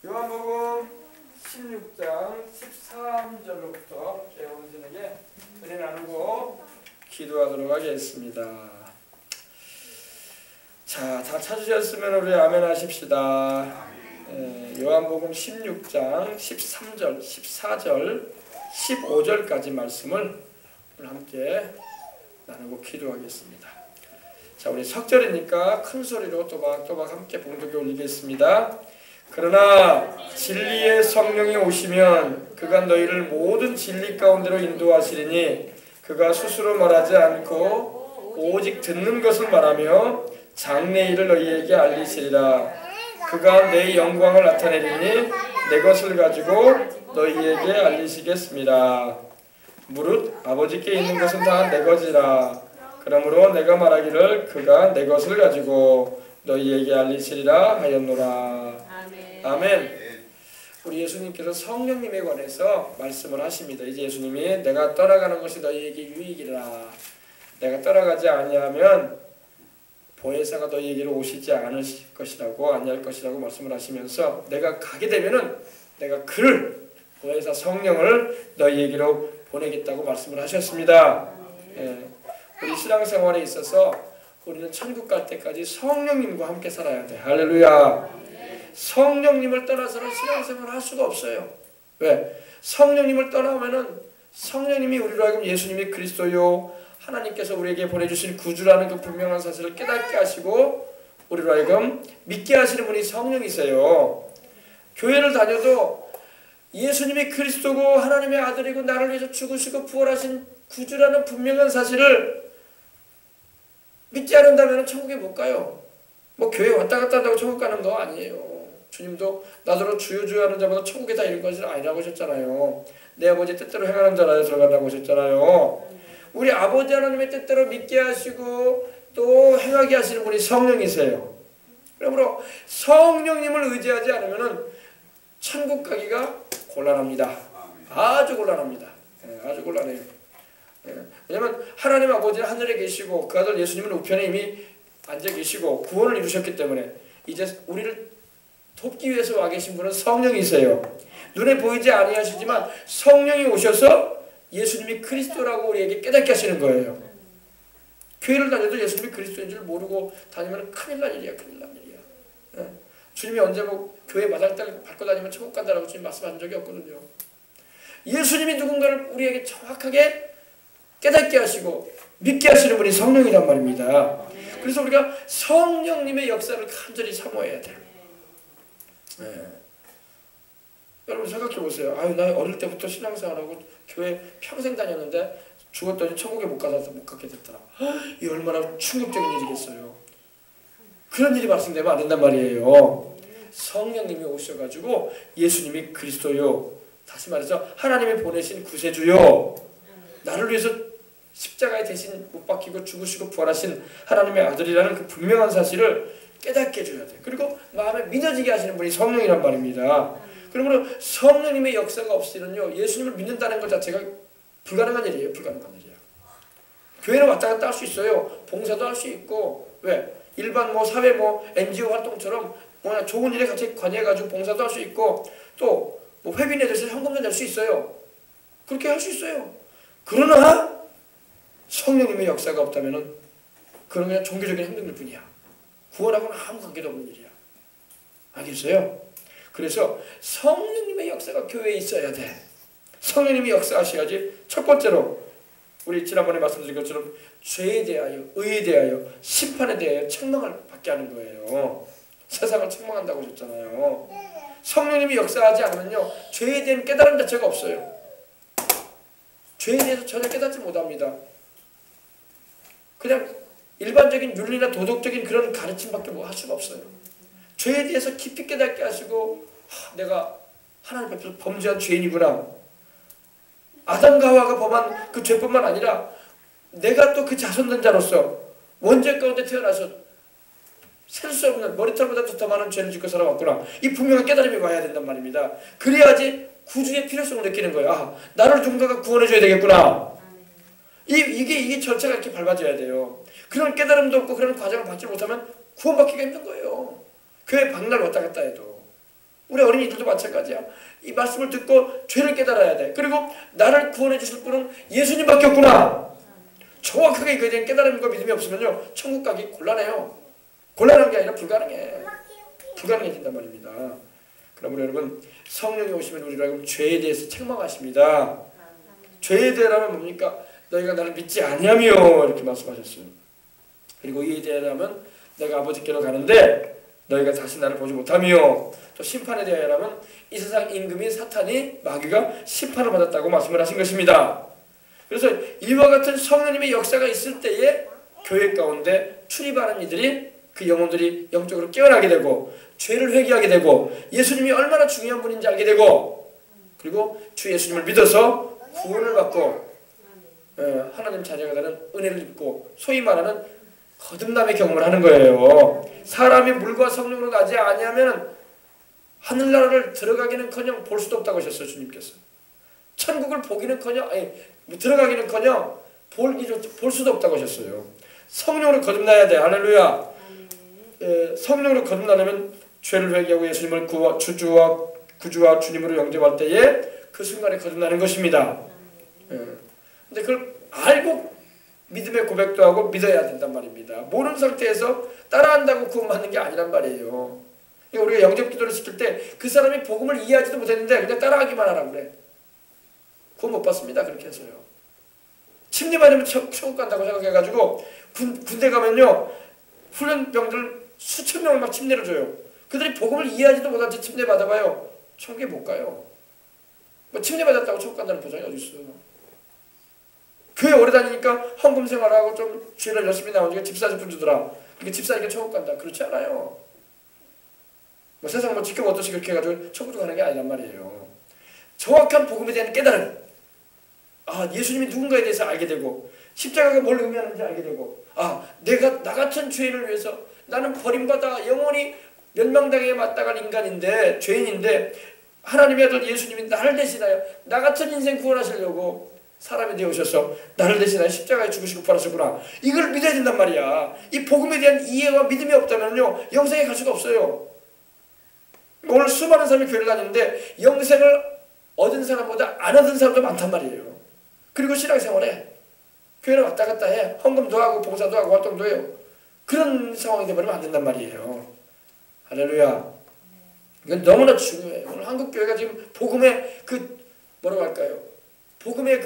요한복음 16장 13절로부터 여러분들에게 은혜 나누고 기도하도록 하겠습니다. 자, 다 찾으셨으면 우리 아멘 하십시다. 요한복음 16장 13절, 14절, 15절까지 말씀을 오늘 함께 나누고 기도하겠습니다. 자, 우리 석절이니까 큰 소리로 또박 함께 봉독에 올리겠습니다. 그러나 진리의 성령이 오시면 그가 너희를 모든 진리 가운데로 인도하시리니 그가 스스로 말하지 않고 오직 듣는 것을 말하며 장래 일을 너희에게 알리시리라. 그가 내 영광을 나타내리니 내 것을 가지고 너희에게 알리시겠습니다. 무릇 아버지께 있는 것은 다 내 것이라. 그러므로 내가 말하기를 그가 내 것을 가지고 너희에게 알리시리라 하였노라. 아멘. 우리 예수님께서 성령님에 관해서 말씀을 하십니다. 이제 예수님이 내가 떠나가는 것이 너희에게 유익이라. 내가 떠나가지 아니하면 보혜사가 너희에게로 오시지 않으실 것이라고 아니할 것이라고 말씀을 하시면서 내가 가게 되면은 내가 그를 보혜사 성령을 너희에게로 보내겠다고 말씀을 하셨습니다. 우리 신앙생활에 있어서 우리는 천국 갈 때까지 성령님과 함께 살아야 돼. 할렐루야. 성령님을 떠나서는 신앙생활을 할 수가 없어요. 왜? 성령님을 떠나면은 성령님이 우리로 하여금 예수님이 그리스도요 하나님께서 우리에게 보내주신 구주라는 그 분명한 사실을 깨닫게 하시고 우리로 하여금 믿게 하시는 분이 성령이세요. 교회를 다녀도 예수님이 그리스도고 하나님의 아들이고 나를 위해서 죽으시고 부활하신 구주라는 분명한 사실을 믿지 않는다면 천국에 못 가요. 뭐 교회 왔다 갔다 한다고 천국 가는 거 아니에요. 주님도 나더러 주여 주여 하는 자마다 천국에 다 이른 것이 아니라고 하셨잖아요. 내 아버지 뜻대로 행하는 자라야 들어간다고 하셨잖아요. 우리 아버지 하나님의 뜻대로 믿게 하시고 또 행하게 하시는 분이 성령이세요. 그러므로 성령님을 의지하지 않으면 천국 가기가 곤란합니다. 아주 곤란합니다. 아주 곤란해요. 왜냐하면 하나님 아버지는 하늘에 계시고 그 아들 예수님은 우편에 이미 앉아 계시고 구원을 이루셨기 때문에 이제 우리를 돕기 위해서 와 계신 분은 성령이세요. 눈에 보이지 아니하시지만 성령이 오셔서 예수님이 그리스도라고 우리에게 깨닫게 하시는 거예요. 교회를 다녀도 예수님이 그리스도인 줄 모르고 다니면 큰일 날 일이야. 큰일 날 일이야. 주님이 언제 뭐 교회 마당땅 밟고 다니면 천국 간다라고 주님 말씀하신 적이 없거든요. 예수님이 누군가를 우리에게 정확하게 깨닫게 하시고 믿게 하시는 분이 성령이란 말입니다. 그래서 우리가 성령님의 역사를 간절히 사모해야 돼요. 여러분 생각해 보세요. 아유, 나 어릴 때부터 신앙생활하고 교회 평생 다녔는데 죽었더니 천국에 못 가게 됐더라. 이 얼마나 충격적인 일이겠어요. 그런 일이 발생되면 안 된단 말이에요. 성령님이 오셔가지고 예수님이 그리스도요, 다시 말해서 하나님이 보내신 구세주요, 나를 위해서 십자가에 대신 못 박히고 죽으시고 부활하신 하나님의 아들이라는 그 분명한 사실을 깨닫게 해줘야 돼. 그리고 마음에 믿어지게 하시는 분이 성령이란 말입니다. 그러므로 성령님의 역사가 없이는요, 예수님을 믿는다는 것 자체가 불가능한 일이에요. 불가능한 일이야. 교회는 왔다 갔다 할 수 있어요. 봉사도 할 수 있고, 왜? 일반 뭐 사회 뭐 NGO 활동처럼 뭐 좋은 일에 같이 관여해가지고 봉사도 할 수 있고, 또 뭐 회비내 대해서 현금도 낼 수 있어요. 그렇게 할 수 있어요. 그러나 성령님의 역사가 없다면은 그건 그냥 종교적인 행동일 뿐이야. 구원하고는 아무 관계도 없는 일이야. 알겠어요? 그래서 성령님의 역사가 교회에 있어야 돼. 성령님이 역사하셔야지. 첫 번째로 우리 지난번에 말씀드린 것처럼 죄에 대하여, 의에 대하여, 심판에 대하여 책망을 받게 하는 거예요. 세상을 책망한다고 하셨잖아요. 성령님이 역사하지 않으면요, 죄에 대한 깨달음 자체가 없어요. 죄에 대해서 전혀 깨닫지 못합니다. 그냥 일반적인 윤리나 도덕적인 그런 가르침밖에 뭐 할 수가 없어요. 죄에 대해서 깊이 깨닫게 하시고, 내가 하나님 앞에서 범죄한 죄인이구나. 아담과 하와가 범한 그 죄뿐만 아니라 내가 또 그 자손된 자로서 원죄 가운데 태어나서 셀 수 없는 머리털보다 더 많은 죄를 짓고 살아왔구나. 이 분명한 깨달음이 와야 된단 말입니다. 그래야지 구주의 필요성을 느끼는 거예요. 아, 나를 누군가가 구원해줘야 되겠구나. 이게 절차가 이렇게 밟아져야 돼요. 그런 깨달음도 없고 그런 과정을 받지 못하면 구원받기가 힘든 거예요. 교회 박날 왔다 갔다 해도. 우리 어린이들도 마찬가지야. 이 말씀을 듣고 죄를 깨달아야 돼. 그리고 나를 구원해 주실 분은 예수님밖에 없구나. 정확하게 그에 대한 깨달음과 믿음이 없으면요, 천국 가기 곤란해요. 곤란한 게 아니라 불가능해진단 말입니다. 그러므로 여러분, 성령이 오시면 우리가 죄에 대해서 책망하십니다. 죄에 대하면 뭡니까? 너희가 나를 믿지 아니하며 이렇게 말씀하셨어요. 그리고 이에 대하면 내가 아버지께로 가는데 너희가 다시 나를 보지 못하며, 또 심판에 대하여라면 이 세상 임금인 사탄이, 마귀가 심판을 받았다고 말씀을 하신 것입니다. 그래서 이와 같은 성령님의 역사가 있을 때에 교회 가운데 출입하는 이들이, 그 영혼들이 영적으로 깨어나게 되고 죄를 회개하게 되고 예수님이 얼마나 중요한 분인지 알게 되고, 그리고 주 예수님을 믿어서 구원을 받고 하나님 자녀가 되는 은혜를 입고, 소위 말하는 거듭남의 경험을 하는 거예요. 사람이 물과 성령으로 가지 아니하면 하늘나라를 들어가기는커녕 볼 수도 없다고 하셨어요. 주님께서 천국을 보기는커녕, 들어가기는커녕 볼 수도 없다고 하셨어요. 성령으로 거듭나야 돼. 할렐루야. 성령으로 거듭나려면 죄를 회개하고 예수님을 주주와 구주와 주님으로 영접할 때에 그 순간에 거듭나는 것입니다. 근데 그걸 알고 믿음의 고백도 하고 믿어야 된단 말입니다. 모르는 상태에서 따라한다고 구원받는 게 아니란 말이에요. 그러니까 우리가 영접 기도를 시킬 때 그 사람이 복음을 이해하지도 못했는데 그냥 따라하기만 하라고 그래. 구원 못 받습니다. 그렇게 해서요. 침례 받으면 천국 간다고 생각해가지고 군대 가면요, 훈련병들 수천 명을 막 침례를 줘요. 그들이 복음을 이해하지도 못한 채 침례 받아봐요. 천국에 못 가요. 뭐 침례 받았다고 천국 간다는 보장이 어디 있어요. 교회 오래 다니니까 헌금 생활하고 좀 죄를 열심히 나오니까 집사직분 주더라. 그게 집사니까 천국 간다. 그렇지 않아요. 뭐 세상 뭐 지금 어떠시 그렇게 해가지고 천국도 가는 게 아니란 말이에요. 정확한 복음에 대한 깨달음. 예수님이 누군가에 대해서 알게 되고, 십자가가 뭘 의미하는지 알게 되고, 내가 나 같은 죄인을 위해서, 나는 버림받아 영원히 멸망당에 마땅한 인간인데, 죄인인데 하나님의 아들 예수님이 나를 대신하여 나 같은 인생 구원하시려고 사람이 되어오셔서 나를 대신하여 십자가에 죽으시고 부활하셨구나. 이걸 믿어야 된단 말이야. 이 복음에 대한 이해와 믿음이 없다면요, 영생에 갈 수가 없어요. 오늘 수많은 사람이 교회를 다니는데 영생을 얻은 사람보다 안 얻은 사람도 많단 말이에요. 그리고 신앙생활에 교회를 왔다 갔다 해. 헌금도 하고 봉사도 하고 활동도 해요. 그런 상황이 되어버리면 안 된단 말이에요. 할렐루야. 이건 너무나 중요해요. 오늘 한국교회가 지금 복음의 뭐라고 할까요? 복음의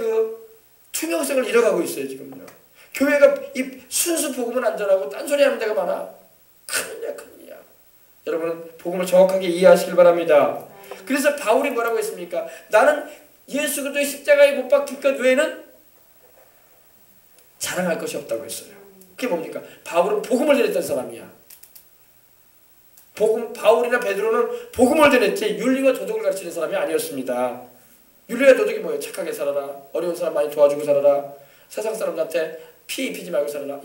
투명성을 잃어가고 있어요. 지금요. 교회가 이 순수 복음은 안전하고 딴소리 하는 데가 많아. 큰일이야. 여러분은 복음을 정확하게 이해하시길 바랍니다. 그래서 바울이 뭐라고 했습니까? 나는 예수 그리스도의 십자가에 못 박힌 것 외에는 자랑할 것이 없다고 했어요. 그게 뭡니까? 바울은 복음을 전했던 사람이야. 바울이나 베드로는 복음을 전했지 윤리와 도덕을 가르치는 사람이 아니었습니다. 윤리와 도덕이 뭐예요? 착하게 살아라. 어려운 사람 많이 도와주고 살아라. 세상 사람들한테 피 입히지 말고 살아라.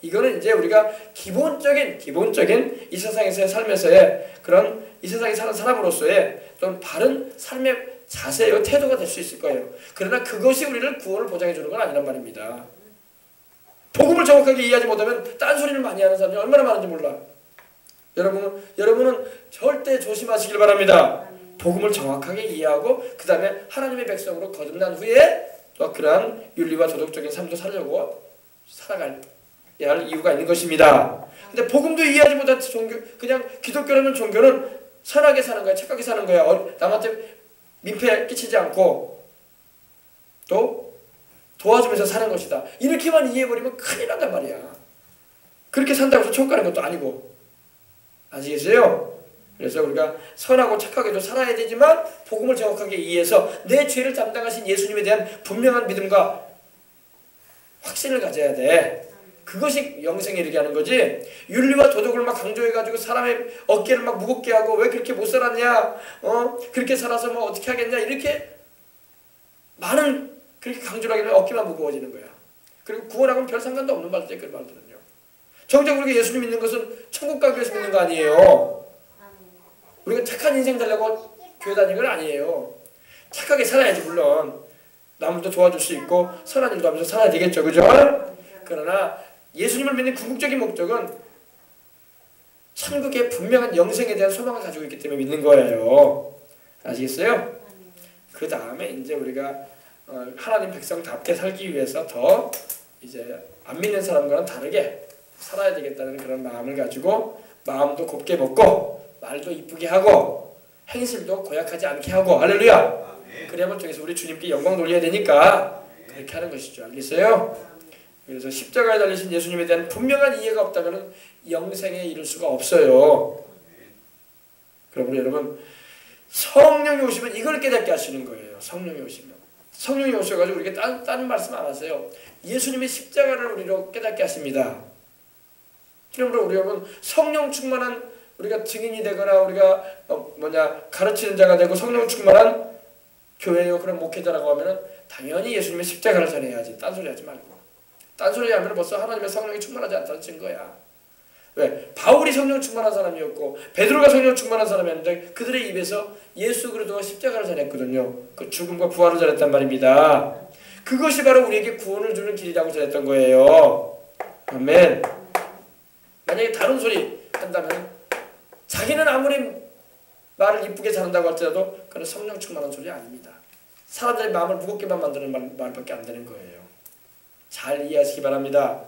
이거는 이제 우리가 기본적인 이 세상에서의 삶에서의 그런 이 세상에 사는 사람으로서의 좀 바른 삶의 자세요, 태도가 될 수 있을 거예요. 그러나 그것이 우리를 구원을 보장해 주는 건 아니란 말입니다. 복음을 정확하게 이해하지 못하면 딴소리를 많이 하는 사람이 얼마나 많은지 몰라. 여러분은 절대 조심하시길 바랍니다. 복음을 정확하게 이해하고 그 다음에 하나님의 백성으로 거듭난 후에 또 그러한 윤리와 도덕적인 삶도 살려고 살아가야 할 이유가 있는 것입니다. 근데 복음도 이해하지 못한 종교, 그냥 기독교라는 종교는 선하게 사는 거야, 착하게 사는 거야, 남한테 민폐 끼치지 않고 또 도와주면서 사는 것이다. 이렇게만 이해해버리면 큰일 난단 말이야. 그렇게 산다고 해서 천국 가는 것도 아니고. 아시겠어요? 그래서 우리가 선하고 착하게도 살아야 되지만 복음을 정확하게 이해해서 내 죄를 담당하신 예수님에 대한 분명한 믿음과 확신을 가져야 돼. 그것이 영생에 이르게 하는 거지. 윤리와 도덕을 막 강조해가지고 사람의 어깨를 막 무겁게 하고 왜 그렇게 못 살았냐, 그렇게 살아서 뭐 어떻게 하겠냐, 이렇게 많은 그렇게 강조를 하게 되면 어깨만 무거워지는 거야. 그리고 구원하고는 별 상관도 없는 말이죠. 그 말들은요. 정작 우리가 예수님 믿는 것은 천국 가기 위해서 믿는 거 아니에요. 우리가 착한 인생 되려고 교회 다니는 건 아니에요. 착하게 살아야지. 물론 남도 도와줄 수 있고 선한 일도 하면서 살아야 되겠죠. 그죠? 그러나 예수님을 믿는 궁극적인 목적은 천국의 분명한 영생에 대한 소망을 가지고 있기 때문에 믿는 거예요. 아시겠어요? 그 다음에 이제 우리가 하나님 백성답게 살기 위해서 더 이제 안 믿는 사람과는 다르게 살아야 되겠다는 그런 마음을 가지고 마음도 곱게 먹고 말도 이쁘게 하고 행실도 고약하지 않게 하고 할렐루야. 그래야만 통해서 우리 주님께 영광 돌려야 되니까 그렇게 하는 것이죠. 알겠어요? 그래서 십자가에 달리신 예수님에 대한 분명한 이해가 없다면 영생에 이를 수가 없어요. 그러므로 여러분 성령이 오시면 이걸 깨닫게 하시는 거예요. 성령이 오시면. 성령이 오셔가지고 우리가 다른 말씀 안 하세요. 예수님의 십자가를 우리로 깨닫게 하십니다. 그러므로 우리 여러분 성령 충만한 우리가 증인이 되거나 우리가 가르치는 자가 되고 성령 충만한 교회요 그런 목회자라고 하면은 당연히 예수님의 십자가를 전해야지. 딴소리 하지 말고. 딴소리 하면 벌써 하나님의 성령이 충만하지 않다는 증거야. 왜? 바울이 성령 충만한 사람이었고 베드로가 성령 충만한 사람이었는데 그들의 입에서 예수 그리스도가 십자가를 전했거든요. 그 죽음과 부활을 전했단 말입니다. 그것이 바로 우리에게 구원을 주는 길이라고 전했던 거예요. 아멘. 만약에 다른 소리 한다면 자기는 아무리 말을 이쁘게 잘한다고 할지라도 그건 성령 충만한 소리 아닙니다. 사람들의 마음을 무겁게만 만드는 말밖에 안 되는 거예요. 잘 이해하시기 바랍니다.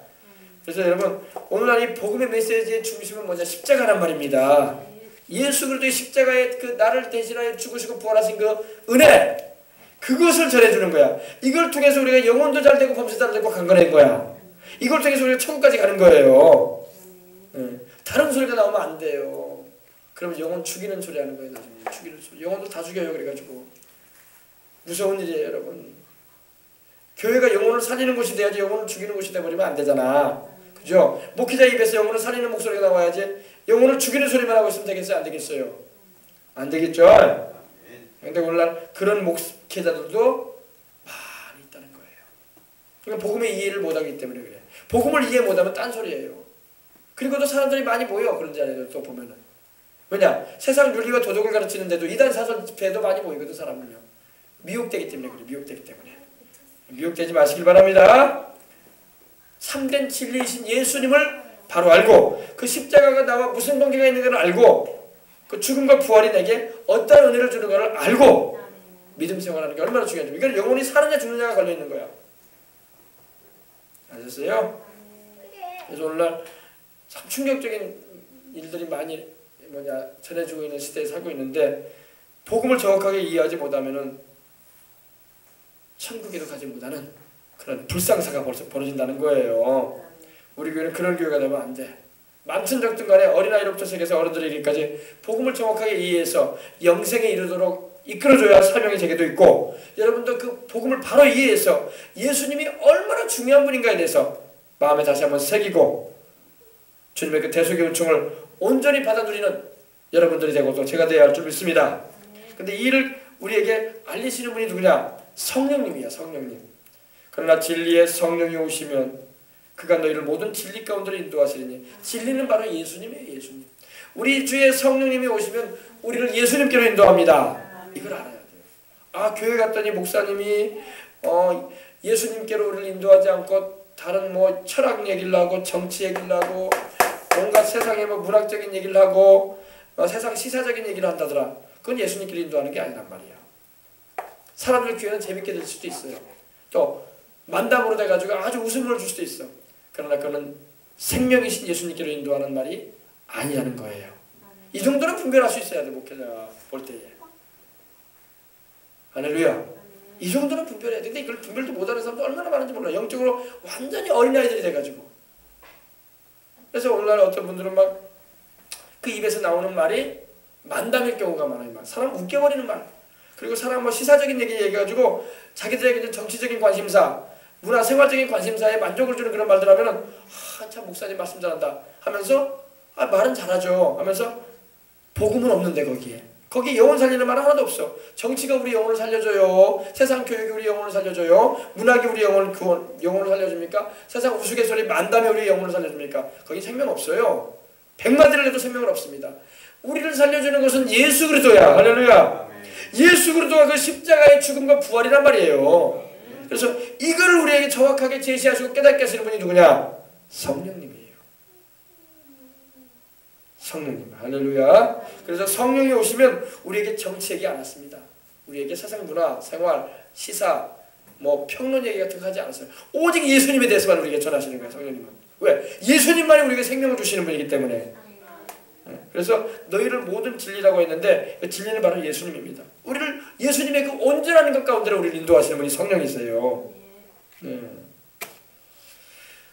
그래서 여러분 오늘날 이 복음의 메시지의 중심은 뭐냐? 십자가란 말입니다. 예수 그리스도의 십자가에 그 나를 대신하여 죽으시고 부활하신 그 은혜 그것을 전해주는 거야. 이걸 통해서 우리가 영혼도 잘 되고 범죄도 잘 되고 강건한 거야. 이걸 통해서 우리가 천국까지 가는 거예요. 다른 소리가 나오면 안 돼요. 그러면 영혼 죽이는 소리 하는 거예요. 나중에 죽이는 소리. 영혼도 다 죽여요. 그래가지고 무서운 일이에요, 여러분. 교회가 영혼을 살리는 곳이 돼야지 영혼을 죽이는 곳이 돼버리면 안 되잖아. 그죠? 목회자 입에서 영혼을 살리는 목소리가 나와야지 영혼을 죽이는 소리만 하고 있으면 되겠어요? 안 되겠어요? 안 되겠죠? 그런데 오늘날 그런 목회자들도 많이 있다는 거예요. 그러니까 복음의 이해를 못하기 때문에 그래. 복음을 이해 못하면 딴소리예요. 그리고 또 사람들이 많이 모여. 그런 자리에 또 보면은. 왜냐? 세상 윤리와 도덕을 가르치는데도 이단 사설 집회도 많이 모이거든. 사람을요. 미혹되기 때문에 그래. 미혹되기 때문에. 미혹되지 마시길 바랍니다. 참된 진리이신 예수님을 바로 알고 그 십자가가 나와 무슨 관계가 있는 걸 알고 그 죽음과 부활이 내게 어떤 은혜를 주는 걸 알고 믿음 생활하는 게 얼마나 중요한지. 이건 영혼이 사느냐 죽느냐가 걸려있는 거야. 아셨어요? 그래서 오늘날 참 충격적인 일들이 많이 전해지고 있는 시대에 살고 있는데 복음을 정확하게 이해하지 못하면은 천국에도 가지 못하는 그런 불상사가 벌어진다는 거예요. 우리 교회는 그런 교회가 되면 안 돼. 많든 적든 간에 어린아이로부터 시작해서 어른들에게까지 복음을 정확하게 이해해서 영생에 이르도록 이끌어줘야 사명의 제게도 있고 여러분도 그 복음을 바로 이해해서 예수님이 얼마나 중요한 분인가에 대해서 마음에 다시 한번 새기고 주님의 그 대속의 은총을 온전히 받아들이는 여러분들이 되고 또 제가 되어야 할 줄 믿습니다. 근데 이 일을 우리에게 알리시는 분이 누구냐? 성령님이야. 성령님. 그러나 진리의 성령이 오시면 그가 너희를 모든 진리 가운데로 인도하시리니 진리는 바로 예수님이에요. 예수님. 우리 주의 성령님이 오시면 우리를 예수님께로 인도합니다. 이걸 알아야 돼요. 아 교회 갔더니 목사님이 예수님께로 우리를 인도하지 않고 다른 철학 얘기를 하고 정치 얘기를 하고 온갖 세상의 문학적인 얘기를 하고 세상 시사적인 얘기를 한다더라. 그건 예수님께로 인도하는 게 아니란 말이야. 사람들 귀에는 재밌게 될 수도 있어요. 또 만담으로 돼가지고 아주 웃음을 줄 수도 있어. 그러나 그는 생명이신 예수님께로 인도하는 말이 아니라는 거예요. 이 정도는 분별할 수 있어야 돼. 목회자가 볼 때에. 할렐루야. 이 정도는 분별해야 돼. 근데 이걸 분별도 못하는 사람도 얼마나 많은지 몰라. 영적으로 완전히 어린아이들이 돼가지고. 그래서 오늘날 어떤 분들은 막 그 입에서 나오는 말이 만담일 경우가 많아요. 사람 웃겨버리는 말. 그리고 사람 시사적인 얘기 얘기해가지고 자기들에게 정치적인 관심사, 문화 생활적인 관심사에 만족을 주는 그런 말들 하면은 참 목사님 말씀 잘한다 하면서 말은 잘하죠 하면서 복음은 없는데 거기에 영혼 살리는 말은 하나도 없어. 정치가 우리 영혼을 살려줘요. 세상 교육이 우리 영혼을 살려줘요. 문학이 우리 영혼을 살려줍니까? 세상 우스갯소리 만담이 우리 영혼을 살려줍니까? 거기 생명 없어요. 백마디를 해도 생명은 없습니다. 우리를 살려주는 것은 예수 그리스도야. 할렐루야. 예수 그리스도가 그 십자가의 죽음과 부활이란 말이에요. 그래서 이걸 우리에게 정확하게 제시하시고 깨닫게 하시는 분이 누구냐? 성령님이에요. 성령님. 할렐루야. 그래서 성령이 오시면 우리에게 정치얘기 안 왔습니다. 우리에게 세상 문화, 생활, 시사, 뭐 평론 얘기 같은 거 하지 않았어요. 오직 예수님에 대해서만 우리에게 전하시는 거예요. 성령님은. 왜? 예수님만이 우리에게 생명을 주시는 분이기 때문에. 그래서 너희를 모든 진리라고 했는데 그 진리는 바로 예수님입니다. 우리를 예수님의 그 온전한 것 가운데로 우리를 인도하시는 분이 성령이세요.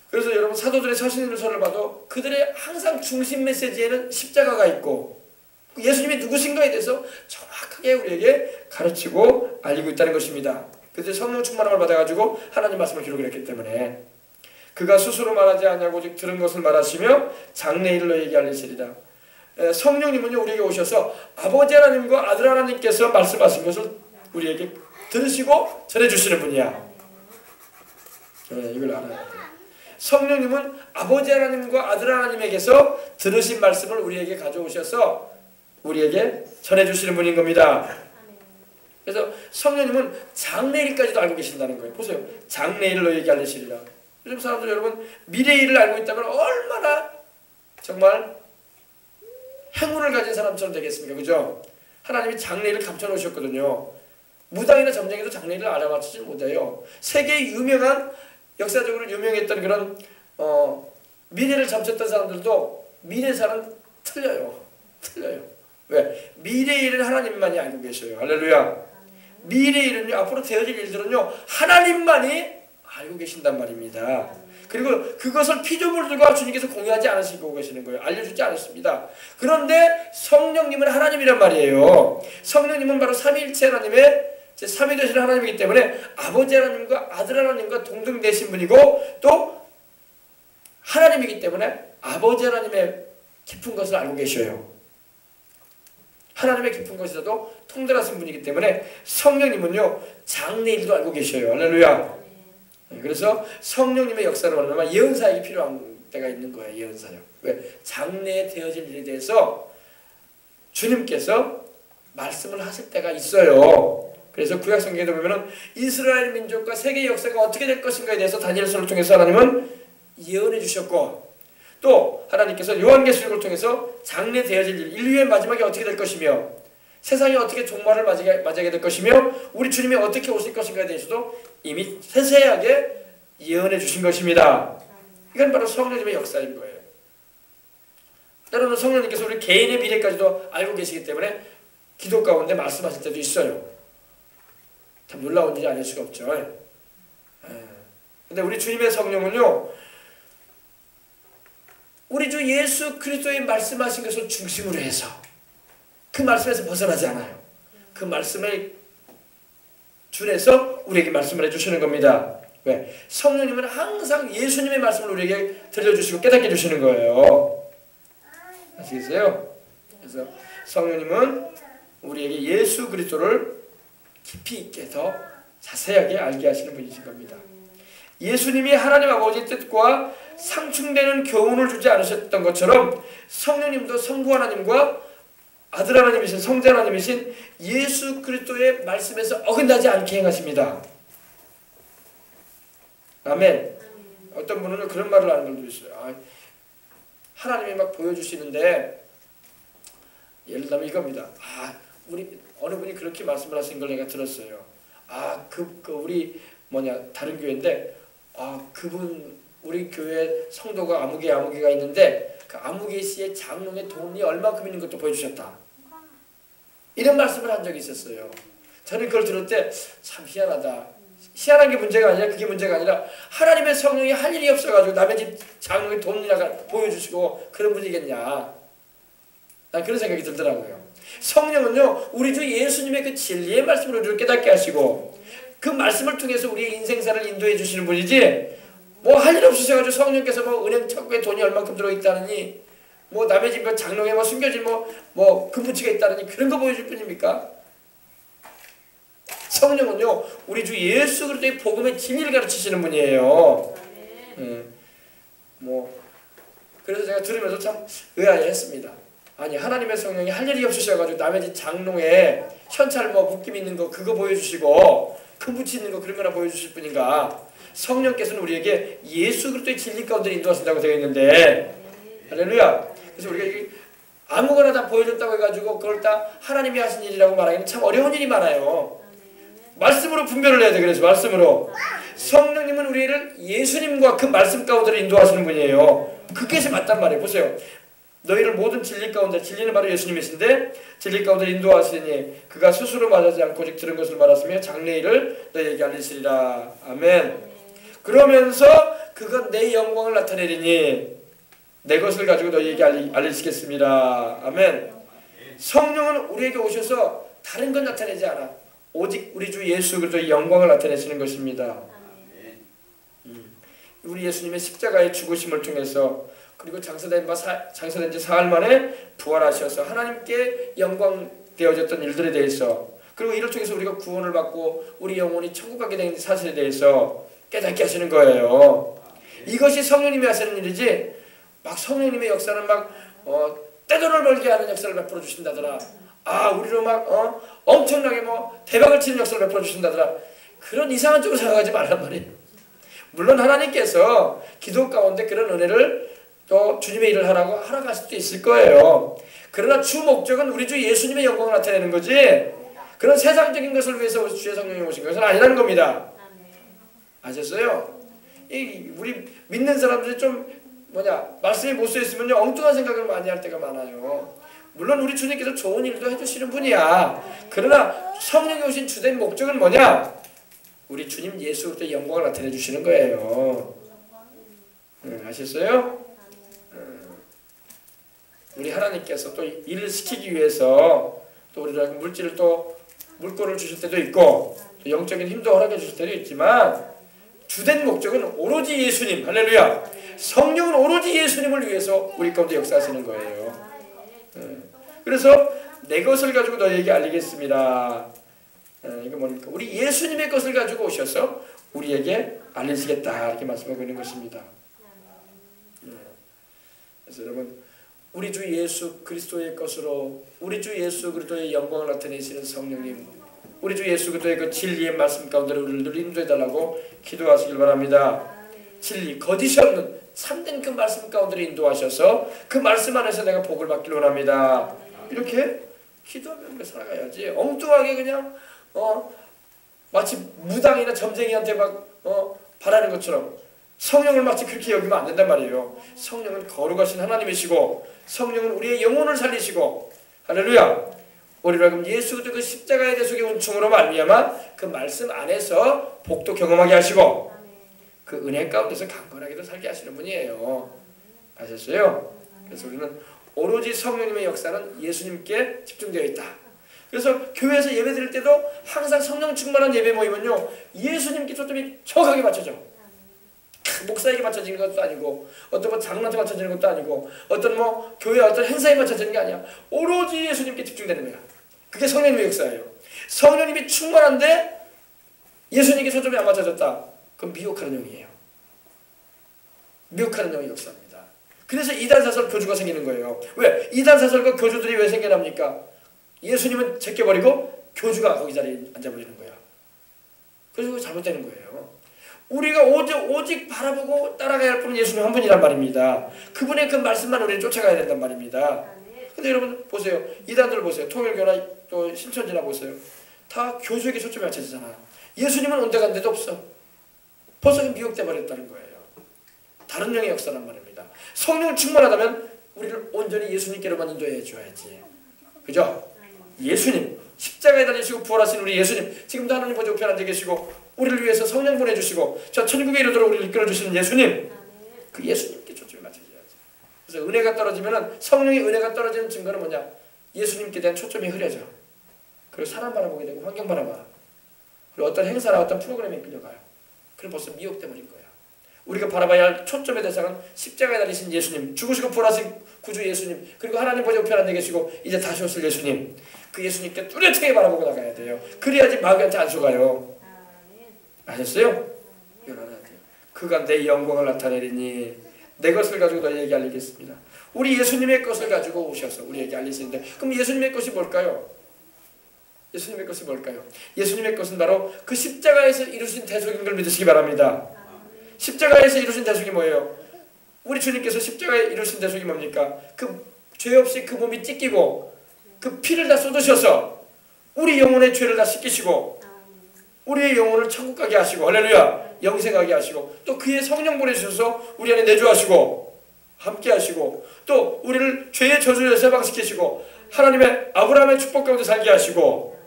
그래서 여러분 사도들의 서신서를 봐도 그들의 항상 중심 메시지에는 십자가가 있고 예수님이 누구신가에 대해서 정확하게 우리에게 가르치고 알리고 있다는 것입니다. 그들이 성령 충만함을 받아가지고 하나님 말씀을 기록을 했기 때문에 그가 스스로 말하지 않냐고 오직 들은 것을 말하시며 장래일을 너희에게 알리시리라. 성령님은요 우리에게 오셔서 아버지 하나님과 아들 하나님께서 말씀하신 것을 우리에게 들으시고 전해주시는 분이야. 이걸 알아야 돼. 성령님은 아버지 하나님과 아들 하나님에게서 들으신 말씀을 우리에게 가져오셔서 우리에게 전해주시는 분인 겁니다. 그래서 성령님은 장래일까지도 알고 계신다는 거예요. 보세요. 장래일을 너희에게 알리시리라. 요즘 사람들 여러분 미래일을 알고 있다면 얼마나 정말 행운을 가진 사람처럼 되겠습니까? 그죠? 하나님이 장래일을 감춰놓으셨거든요. 무당이나 점쟁이도 장래일을 알아맞히지 못해요. 세계의 유명한 역사적으로 유명했던 그런 미래를 점쳤던 사람들도 미래사는 틀려요. 왜? 미래일은 하나님만이 알고 계셔요. 할렐루야. 미래일은요 앞으로 되어질 일들은요 하나님만이 알고 계신단 말입니다. 그리고 그것을 피조물들과 주님께서 공유하지 않으시고 계시는 거예요. 알려주지 않았습니다. 그런데 성령님은 하나님이란 말이에요. 성령님은 바로 삼위일체 하나님의 제3위 되시는 하나님이기 때문에 아버지 하나님과 아들 하나님과 동등 되신 분이고 또 하나님이기 때문에 아버지 하나님의 깊은 것을 알고 계셔요. 하나님의 깊은 것이라도 통달하신 분이기 때문에 성령님은요 장래일도 알고 계셔요. 할렐루야. 그래서 성령님의 역사를 말하면 예언사역이 필요한 때가 있는 거예요. 예언사역. 왜? 장래에 되어질 일에 대해서 주님께서 말씀을 하실 때가 있어요. 그래서 구약성경에도 보면은 이스라엘 민족과 세계의 역사가 어떻게 될 것인가에 대해서 다니엘서를 통해서 하나님은 예언해 주셨고 또 하나님께서 요한계시록을 통해서 장래 되어질 일, 인류의 마지막이 어떻게 될 것이며 세상이 어떻게 종말을 맞이하게 될 것이며 우리 주님이 어떻게 오실 것인가에 대해서도 이미 세세하게 예언해 주신 것입니다. 이건 바로 성령님의 역사인 거예요. 때로는 성령님께서 우리 개인의 미래까지도 알고 계시기 때문에 기도 가운데 말씀하실 때도 있어요. 참 놀라운 일이 아닐 수가 없죠. 근데 우리 주님의 성령은요 우리 주 예수 그리스도의 말씀하신 것을 중심으로 해서 그 말씀에서 벗어나지 않아요. 그 말씀을 준해서 우리에게 말씀을 해주시는 겁니다. 왜? 성령님은 항상 예수님의 말씀을 우리에게 들려주시고 깨닫게 해주시는 거예요. 아시겠어요? 그래서 성령님은 우리에게 예수 그리스도를 깊이 있게 더 자세하게 알게 하시는 분이신 겁니다. 예수님이 하나님 아버지의 뜻과 상충되는 교훈을 주지 않으셨던 것처럼 성령님도 성부 하나님과 아들 하나님이신 성자 하나님이신 예수 그리스도의 말씀에서 어긋나지 않게 행하십니다. 아멘. 어떤 분은 그런 말을 하는 분도 있어요. 하나님이 막 보여주시는데 예를 들면 이겁니다. 우리 어느 분이 그렇게 말씀을 하신 걸 내가 들었어요. 우리 다른 교회인데 그분 우리 교회 성도가 아무개가 있는데 그 아무개 씨의 장롱에 돈이 얼마큼 있는 것도 보여주셨다. 이런 말씀을 한 적이 있었어요. 저는 그걸 들을 때 참 희한하다. 희한한 게 문제가 아니라 그게 문제가 아니라 하나님의 성령이 할 일이 없어가지고 남의 집 장롱에 돈이나 보여주시고 그런 분이겠냐. 난 그런 생각이 들더라고요. 성령은요 우리 주 예수님의 그 진리의 말씀을 우리를 깨닫게 하시고 그 말씀을 통해서 우리의 인생사를 인도해 주시는 분이지 뭐 할 일 없으셔가지고 성령께서 뭐 은행 창고에 돈이 얼만큼 들어있다느니 뭐 남의 집 장롱에 뭐 숨겨진 뭐 금붙이가 있다느니 그런 거 보여줄 뿐입니까? 성령은요 우리 주 예수 그리스도의 복음의 진리를 가르치시는 분이에요. 그래서 제가 들으면서 참 의아해했습니다. 아니 하나님의 성령이 할 일이 없으셔가지고 남의 집 장롱에 현찰 묶임 있는 거 그거 보여주시고 금붙이 있는 거 그런 거나 보여주실 뿐인가. 성령께서는 우리에게 예수 그리스도의 진리 가운데 인도하신다고 되어 있는데 할렐루야. 그래서 우리가 아무거나 다 보여줬다고 해가지고 그걸 다 하나님이 하신 일이라고 말하기는 참 어려운 일이 많아요. 말씀으로 분별을 해야 돼. 그래서 말씀으로. 성령님은 우리를 예수님과 그 말씀 가운데로 인도하시는 분이에요. 그게 맞단 말이에요. 보세요. 너희를 모든 진리 가운데, 진리는 바로 예수님이신데 진리 가운데 인도하시니 그가 스스로 말하지 않고 오직 들은 것을 말하시며 장래일을 너희에게 알리시리라. 아멘. 그러면서 그가 내 영광을 나타내리니 내 것을 가지고 너희에게 알리시겠습니다. 아멘. 성령은 우리에게 오셔서 다른 건 나타내지 않아. 오직 우리 주 예수 그리스도의 영광을 나타내시는 것입니다. 우리 예수님의 십자가의 죽으심을 통해서 그리고 장사된 지 사흘 만에 부활하셔서 하나님께 영광 되어졌던 일들에 대해서 그리고 이를 통해서 우리가 구원을 받고 우리 영혼이 천국 가게 된 사실에 대해서 깨닫게 하시는 거예요. 이것이 성령님이 하시는 일이지 막 성령님의 역사는 막 떼돈을 벌게 하는 역사를 베풀어 주신다더라. 우리로 막 엄청나게 뭐 대박을 치는 역사를 베풀어 주신다더라. 그런 이상한 쪽으로 생각하지 말란 말이에요. 물론 하나님께서 기도 가운데 그런 은혜를 또 주님의 일을 하라고 허락하실 수도 있을 거예요. 그러나 주 목적은 우리 주 예수님의 영광을 나타내는 거지 그런 세상적인 것을 위해서 주의 성령이 오신 것은 아니라는 겁니다. 아셨어요? 우리 믿는 사람들이 좀 말씀이 못 써있으면요 엉뚱한 생각을 많이 할 때가 많아요. 물론 우리 주님께서 좋은 일도 해주시는 분이야. 그러나 성령이 오신 주된 목적은 뭐냐? 우리 주님 예수 그리스도의 영광을 나타내 주시는 거예요. 아셨어요? 우리 하나님께서 또 일을 시키기 위해서 또 우리가 물질을 또 물건을 주실 때도 있고 또 영적인 힘도 허락해 주실 때도 있지만 주된 목적은 오로지 예수님. 할렐루야. 성령은 오로지 예수님을 위해서 우리 가운데 역사하시는 거예요. 그래서 내 것을 가지고 너희에게 알리겠습니다. 이게 뭡니까? 우리 예수님의 것을 가지고 오셔서 우리에게 알리시겠다 이렇게 말씀하고 있는 것입니다. 그래서 여러분 우리 주 예수 그리스도의 것으로 우리 주 예수 그리스도의 영광을 나타내시는 성령님 우리 주 예수 그리스도의 그 진리의 말씀 가운데로 우리를 늘 인도해달라고 기도하시길 바랍니다. 진리 거짓이 없는 참된 그 말씀 가운데로 인도하셔서 그 말씀 안에서 내가 복을 받기를 원합니다. 이렇게 기도하며 살아가야지 엉뚱하게 그냥 마치 무당이나 점쟁이한테 막 바라는 것처럼 성령을 마치 그렇게 여기면 안 된단 말이에요. 성령은 거룩하신 하나님이시고 성령은 우리의 영혼을 살리시고 할렐루야. 우리로 하여금 예수 그리스도 그 십자가의 대속의 은총으로 말미암아 그 말씀 안에서 복도 경험하게 하시고 그 은혜 가운데서 강건하게도 살게 하시는 분이에요. 아셨어요? 그래서 우리는 오로지 성령님의 역사는 예수님께 집중되어 있다. 그래서 교회에서 예배 드릴 때도 항상 성령 충만한 예배 모이면요 예수님께 초점이 정확하게 맞춰져. 목사에게 맞춰지는 것도 아니고 어떤 장로한테 맞춰지는 것도 아니고 어떤 교회 어떤 행사에 맞춰지는 게 아니야. 오로지 예수님께 집중되는 거야. 그게 성령님의 역사예요. 성령님이 충만한데 예수님께 초점이 안 맞춰졌다. 그건 미혹하는 영이에요. 미혹하는 영의 역사입니다. 그래서 이단사설 교주가 생기는 거예요. 왜? 이단사설과 교주들이 왜 생겨납니까? 예수님은 제껴버리고 교주가 거기 자리에 앉아버리는 거야. 그래서 잘못되는 거예요. 우리가 오직 바라보고 따라가야 할 분은 예수님 한 분이란 말입니다. 그분의 그 말씀만 우리는 쫓아가야 된단 말입니다. 근데 여러분 보세요. 이단들 보세요. 통일교나 또 신천지나 보세요. 다 교주에게 초점이 맞춰지잖아. 예수님은 온데간데도 없어. 벌써 미혹돼 버렸다는 거예요. 다른 영의 역사란 말입니다. 성령 충만하다면 우리를 온전히 예수님께로만 인도해 줘야지. 그죠? 예수님 십자가에 달리시고 부활하신 우리 예수님 지금도 하나님 보좌 우편에 앉아 계시고 우리를 위해서 성령 보내주시고 저 천국에 이르도록 우리를 이끌어주시는 예수님 그 예수님께 초점이 맞춰져야지. 그래서 은혜가 떨어지면 성령의 은혜가 떨어지는 증거는 뭐냐? 예수님께 대한 초점이 흐려져. 그리고 사람 바라보게 되고 환경 바라봐. 그리고 어떤 행사나 어떤 프로그램에 끌려가요. 그럼 벌써 미혹돼 버린 거야. 우리가 바라봐야 할 초점의 대상은 십자가에 달리신 예수님, 죽으시고 부활하신 구주 예수님, 그리고 하나님 보좌 우편에 앉아 계시고 이제 다시 오실 예수님, 그 예수님께 뚜렷하게 바라보고 나가야 돼요. 그래야지 마귀한테 안 속아요. 아셨어요? 그가 내 영광을 나타내리니 내 것을 가지고 너희에게 알리겠습니다. 우리 예수님의 것을 가지고 오셔서 우리에게 알리시는데 그럼 예수님의 것이 뭘까요? 예수님의 것이 뭘까요? 예수님의 것은 바로 그 십자가에서 이루신 대속인 걸 믿으시기 바랍니다. 십자가에서 이루신 대속이 뭐예요? 우리 주님께서 십자가에 이루신 대속이 뭡니까? 그 죄 없이 그 몸이 찢기고 그 피를 다 쏟으셔서 우리 영혼의 죄를 다 씻기시고 우리의 영혼을 천국 가게 하시고 할렐루야 영생하게 하시고 또 그의 성령 보내주셔서 우리 안에 내주하시고 함께 하시고 또 우리를 죄의 저주에서 해방시키시고 하나님의 아브라함의 축복 가운데 살게 하시고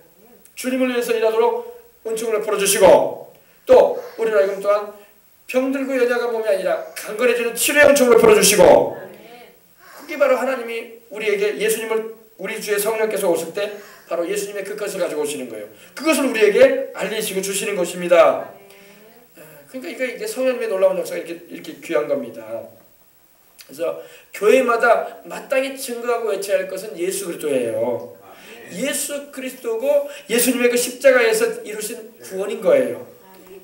주님을 위해서 일하도록 은총을 풀어주시고 또 우리를 하여금 또한 병들고 연약한 몸이 아니라 강건해지는 치료의 은총을 풀어주시고 그게 바로 하나님이 우리에게 예수님을 우리 주의 성령께서 오실 때 바로 예수님의 그 것을 가지고 오시는 거예요. 그것을 우리에게 알리시고 주시는 것입니다. 그러니까 이게 성령님의 놀라운 역사가 이렇게 귀한 겁니다. 그래서 교회마다 마땅히 증거하고 외쳐야 할 것은 예수 그리스도예요. 예수 그리스도고 예수님의 그 십자가에서 이루신 구원인 거예요.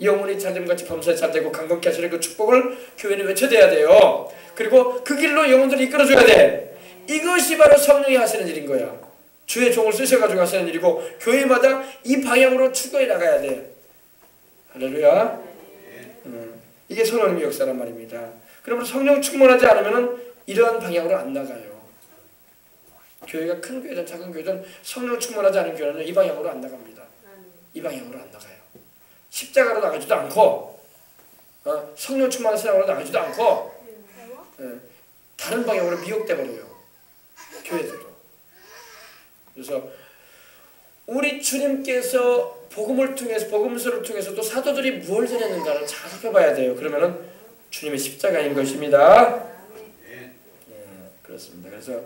영혼이 자됨같이 범사에 잘되고 강건케 하시는 그 축복을 교회는 외쳐대야 돼요. 그리고 그 길로 영혼들을 이끌어줘야 돼. 이것이 바로 성령이 하시는 일인 거야. 주의 종을 쓰셔가지고 하시는 일이고 교회마다 이 방향으로 추구해 나가야 돼. 할렐루야. 이게 성령님의 역사란 말입니다. 그러므로 성령 충만하지 않으면 이러한 방향으로 안 나가요. 교회가 큰 교회든 작은 교회든 성령 충만하지 않은 교회는 이 방향으로 안 나갑니다. 이 방향으로 안 나가요. 십자가로 나가지도 않고 성령 충만한 신앙으로 나가지도 않고 다른 방향으로 미혹돼 버려요. 교회들도. 그래서 우리 주님께서 복음을 통해서 복음서를 통해서 또 사도들이 무엇을 전했는가를 잘 살펴봐야 돼요. 그러면은 주님의 십자가인 것입니다. 그렇습니다. 그래서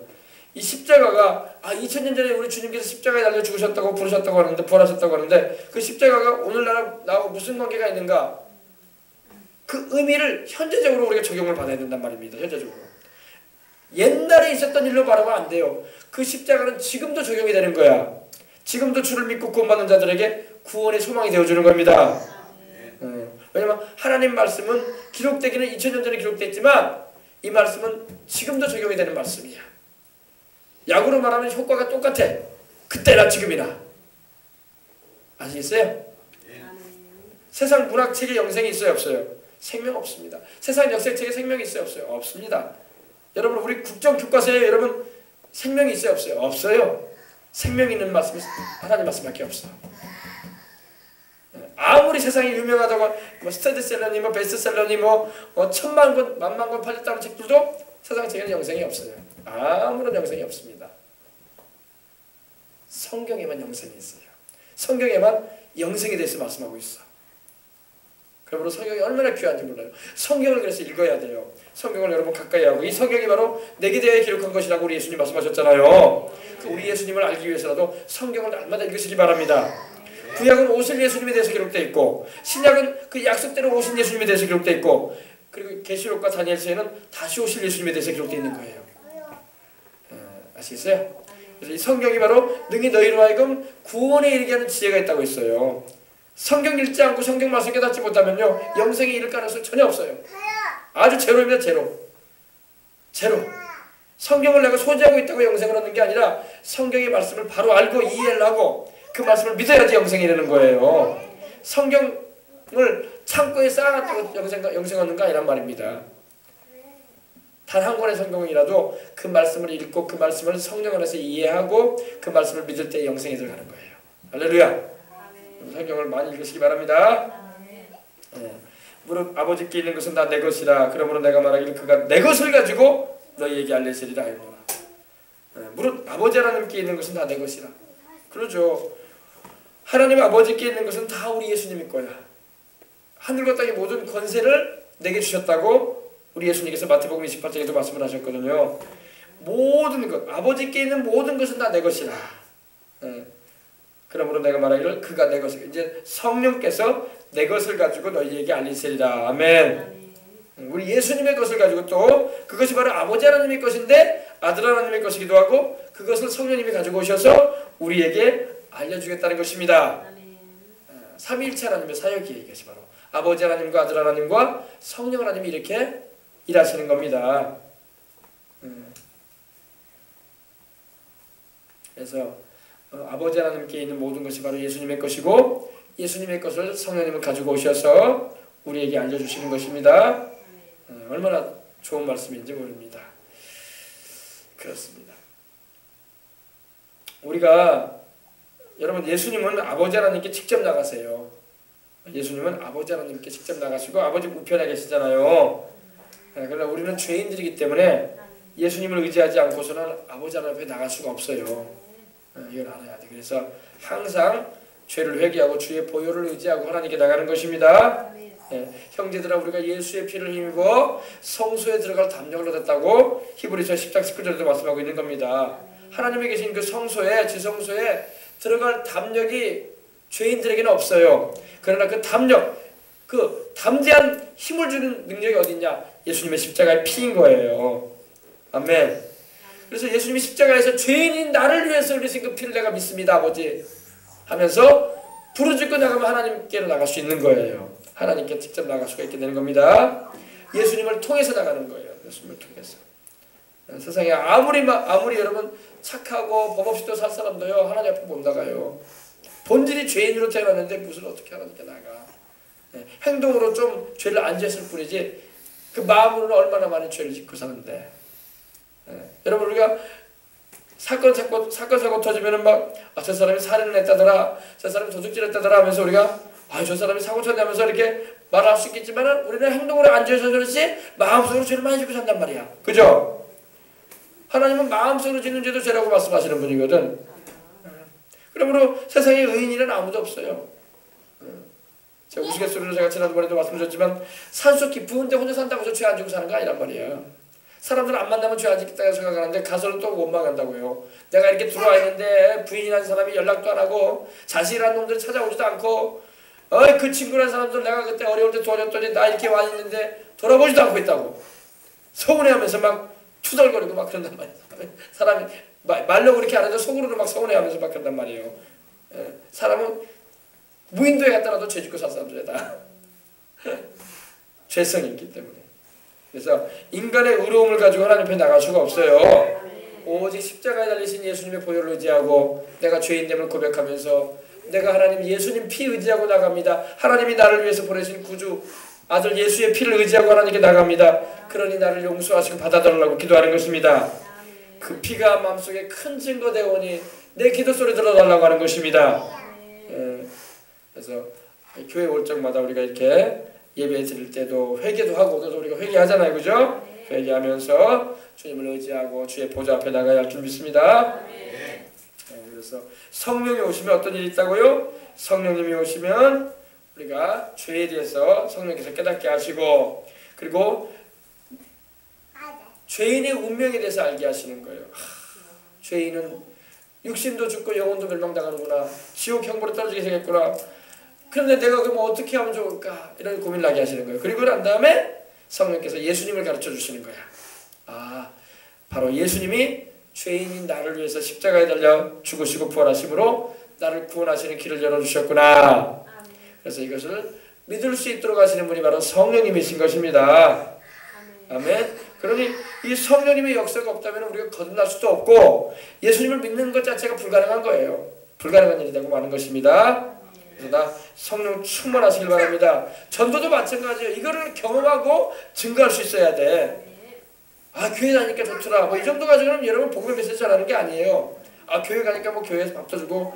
이 십자가가 2000년 전에 우리 주님께서 십자가에 달려 죽으셨다고 부르셨다고 하는데 부활하셨다고 하는데 그 십자가가 오늘날 나하고 무슨 관계가 있는가? 그 의미를 현재적으로 우리가 적용을 받아야 된단 말입니다. 현재적으로. 옛날에 있었던 일로 바라보면 안 돼요. 그 십자가는 지금도 적용이 되는 거야. 지금도 주를 믿고 구원받는 자들에게 구원의 소망이 되어주는 겁니다. 왜냐면 하나님 말씀은 기록되기는 2000년 전에 기록됐지만 이 말씀은 지금도 적용이 되는 말씀이야. 약으로 말하면 효과가 똑같아. 그때나 지금이나. 아시겠어요? 세상 문학책에 영생이 있어요 없어요? 생명 없습니다. 세상 역사책에 생명이 있어요 없어요? 없습니다. 여러분 우리 국정교과서에 여러분 생명이 있어요 없어요? 없어요. 생명 있는 말씀은 하나님 말씀밖에 없어. 아무리 세상이 유명하다고 뭐 스테디셀러니 뭐 베스트셀러니 뭐 1000만 권, 10,000만 권 팔렸다는 책들도 세상 책에는 영생이 없어요. 아무런 영생이 없습니다. 성경에만 영생이 있어요. 성경에만 영생에 대해서 말씀하고 있어. 그러므로 성경이 얼마나 귀한지 몰라요. 성경을 그래서 읽어야 돼요. 성경을 여러분 가까이 하고 이 성경이 바로 내게 대해 기록한 것이라고 우리 예수님 말씀하셨잖아요. 그 우리 예수님을 알기 위해서라도 성경을 날마다 읽으시기 바랍니다. 구약은 오실 예수님에 대해서 기록되어 있고 신약은 그 약속대로 오신 예수님에 대해서 기록되어 있고 그리고 계시록과 다니엘서에는 다시 오실 예수님에 대해서 기록되어 있는 거예요. 아시겠어요? 그래서 이 성경이 바로 능히 너희로 하여금 구원에 이르게 하는 지혜가 있다고 했어요. 성경 읽지 않고 성경 말씀 깨닫지 못하면요 영생에 이를 가능성이 전혀 없어요. 아주 제로입니다. 제로. 성경을 내가 소지하고 있다고 영생을 얻는 게 아니라 성경의 말씀을 바로 알고 이해를 하고 그 말씀을 믿어야지 영생이 되는 거예요. 성경을 창고에 쌓아놨다고 영생 얻는 거 아니란 말입니다. 단 한 권의 성경이라도 그 말씀을 읽고 그 말씀을 성령 안에서 이해하고 그 말씀을 믿을 때 영생에 들어가는 거예요. 할렐루야. 성경을 많이 읽으시기 바랍니다. 무릇 아버지께 있는 것은 다 내 것이라. 그러므로 내가 말하기를 그가 내 것을 가지고 너희에게 알리시리라 하였노라. 무릇 아버지 하나님께 있는 것은 다 내 것이라. 그러죠. 하나님 아버지께 있는 것은 다 우리 예수님의 거야. 하늘과 땅의 모든 권세를 내게 주셨다고 우리 예수님께서 마태복음 28장에도 말씀을 하셨거든요. 모든 것, 아버지께 있는 모든 것은 다 내 것이라. 그러므로 내가 말하기를 그가 내 것을, 이제 성령께서 내 것을 가지고 너희에게 알리시리라. 아멘. 우리 예수님의 것을 가지고 또 그것이 바로 아버지 하나님의 것인데 아들 하나님의 것이기도 하고 그것을 성령님이 가지고 오셔서 우리에게 알려주겠다는 것입니다. 삼위일체 하나님의 사역이에요. 이것이 바로 아버지 하나님과 아들 하나님과 성령 하나님이 이렇게 일하시는 겁니다. 그래서 아버지 하나님께 있는 모든 것이 바로 예수님의 것이고 예수님의 것을 성령님은 가지고 오셔서 우리에게 알려주시는 것입니다. 얼마나 좋은 말씀인지 모릅니다. 그렇습니다. 우리가 여러분 예수님은 아버지 하나님께 직접 나가세요. 예수님은 아버지 하나님께 직접 나가시고 아버지 우편에 계시잖아요. 그러나 우리는 죄인들이기 때문에 예수님을 의지하지 않고서는 아버지 하나님 앞에 나갈 수가 없어요. 이걸 알아야 돼. 그래서 항상 죄를 회개하고 주의 보혈을 의지하고 하나님께 나가는 것입니다. 형제들아 우리가 예수의 피를 힘입어 성소에 들어갈 담력을 얻었다고 히브리서 10장 19절에도 말씀하고 있는 겁니다. 하나님이 계신 그 성소에 지성소에 들어갈 담력이 죄인들에게는 없어요. 그러나 그 담력, 그 담대한 힘을 주는 능력이 어딨냐? 예수님의 십자가의 피인 거예요. 아멘. 그래서 예수님이 십자가에서 죄인인 나를 위해서 흘리신 그 피를 내가 믿습니다 아버지 하면서 부르짖고 나가면 하나님께로 나갈 수 있는 거예요. 하나님께 직접 나갈 수가 있게 되는 겁니다. 예수님을 통해서 나가는 거예요. 예수님을 통해서. 세상에 아무리 여러분 착하고 법 없이도 살 사람도요 하나님 앞에 못 나가요. 본질이 죄인으로 태어났는데 무슨 어떻게 하나님께 나가. 행동으로 좀 죄를 안 지었을 뿐이지 그 마음으로는 얼마나 많은 죄를 짓고 사는데. 여러분 우리가 사건 사고 터지면은 막 저 사람이 살인을 했다더라, 저 사람이 도둑질을 했다더라 하면서 우리가 저 사람이 사고 쳤네 하면서 이렇게 말할 수 있겠지만은 우리는 행동으로 안 지어서 그렇지 마음속으로 죄를 많이 짓고 산단 말이야. 그죠? 하나님은 마음속으로 짓는 죄도 죄라고 말씀하시는 분이거든. 그러므로 세상에 의인이란 아무도 없어요. 제가 우스갯소리로 제가 지난번에도 말씀드렸지만 산속 깊은 데 혼자 산다고 해서 죄 안 지고 사는 거 아니란 말이에요. 사람들은 안 만나면 죄 안 짓겠다고 생각하는데 가서는 또 원망한다고요. 내가 이렇게 들어와 있는데 부인이라는 사람이 연락도 안 하고 자식이라는 놈들 찾아오지도 않고 그 친구라는 사람들 내가 그때 어려울 때 도와줬더니 나 이렇게 와 있는데 돌아보지도 않고 있다고 서운해하면서 막 투덜거리고 막 그런단 말이에요. 사람이 말로 그렇게 안 해도 속으로는 막 서운해하면서 막 그런단 말이에요. 사람은 무인도에 갔다라도 죄 짓고 살 사람들이다. 죄성이 있기 때문에. 그래서 인간의 의로움을 가지고 하나님 앞에 나갈 수가 없어요. 오직 십자가에 달리신 예수님의 보혈을 의지하고 내가 죄인됨을 고백하면서 내가 하나님 예수님 피 의지하고 나갑니다. 하나님이 나를 위해서 보내신 구주 아들 예수의 피를 의지하고 하나님께 나갑니다. 그러니 나를 용서하시고 받아달라고 기도하는 것입니다. 그 피가 마음속에 큰 증거 되오니 내 기도 소리 들어달라고 하는 것입니다. 그래서 교회 올 적마다 우리가 이렇게 예배 드릴 때도 회개도 하고 오늘도 우리가 회개하잖아요. 그죠? 회개하면서 주님을 의지하고 주의 보좌 앞에 나가야 할 줄 믿습니다. 그래서 성령이 오시면 어떤 일이 있다고요? 성령님이 오시면 우리가 죄에 대해서 성령께서 깨닫게 하시고 그리고 죄인의 운명에 대해서 알게 하시는 거예요. 죄인은 육신도 죽고 영혼도 멸망당하는구나. 지옥 형벌에 떨어지게 생겼구나. 그런데 내가 그럼 어떻게 하면 좋을까? 이런 고민을 하게 하시는 거예요. 그리고 난 다음에 성령께서 예수님을 가르쳐 주시는 거야. 바로 예수님이 죄인인 나를 위해서 십자가에 달려 죽으시고 부활하심으로 나를 구원하시는 길을 열어주셨구나. 그래서 이것을 믿을 수 있도록 하시는 분이 바로 성령님이신 것입니다. 아멘. 그러니 이 성령님의 역사가 없다면 우리가 거듭날 수도 없고 예수님을 믿는 것 자체가 불가능한 거예요. 불가능한 일이 되고 마는 것입니다. 그래서 나 성령 충만하시길 바랍니다. 전도도 마찬가지예요. 이거를 경험하고 증거할 수 있어야 돼. 교회 다니까 좋더라. 이 정도 가지고는 여러분 복음의 메시지 전하는 게 아니에요. 교회 가니까 교회에서 밥도 주고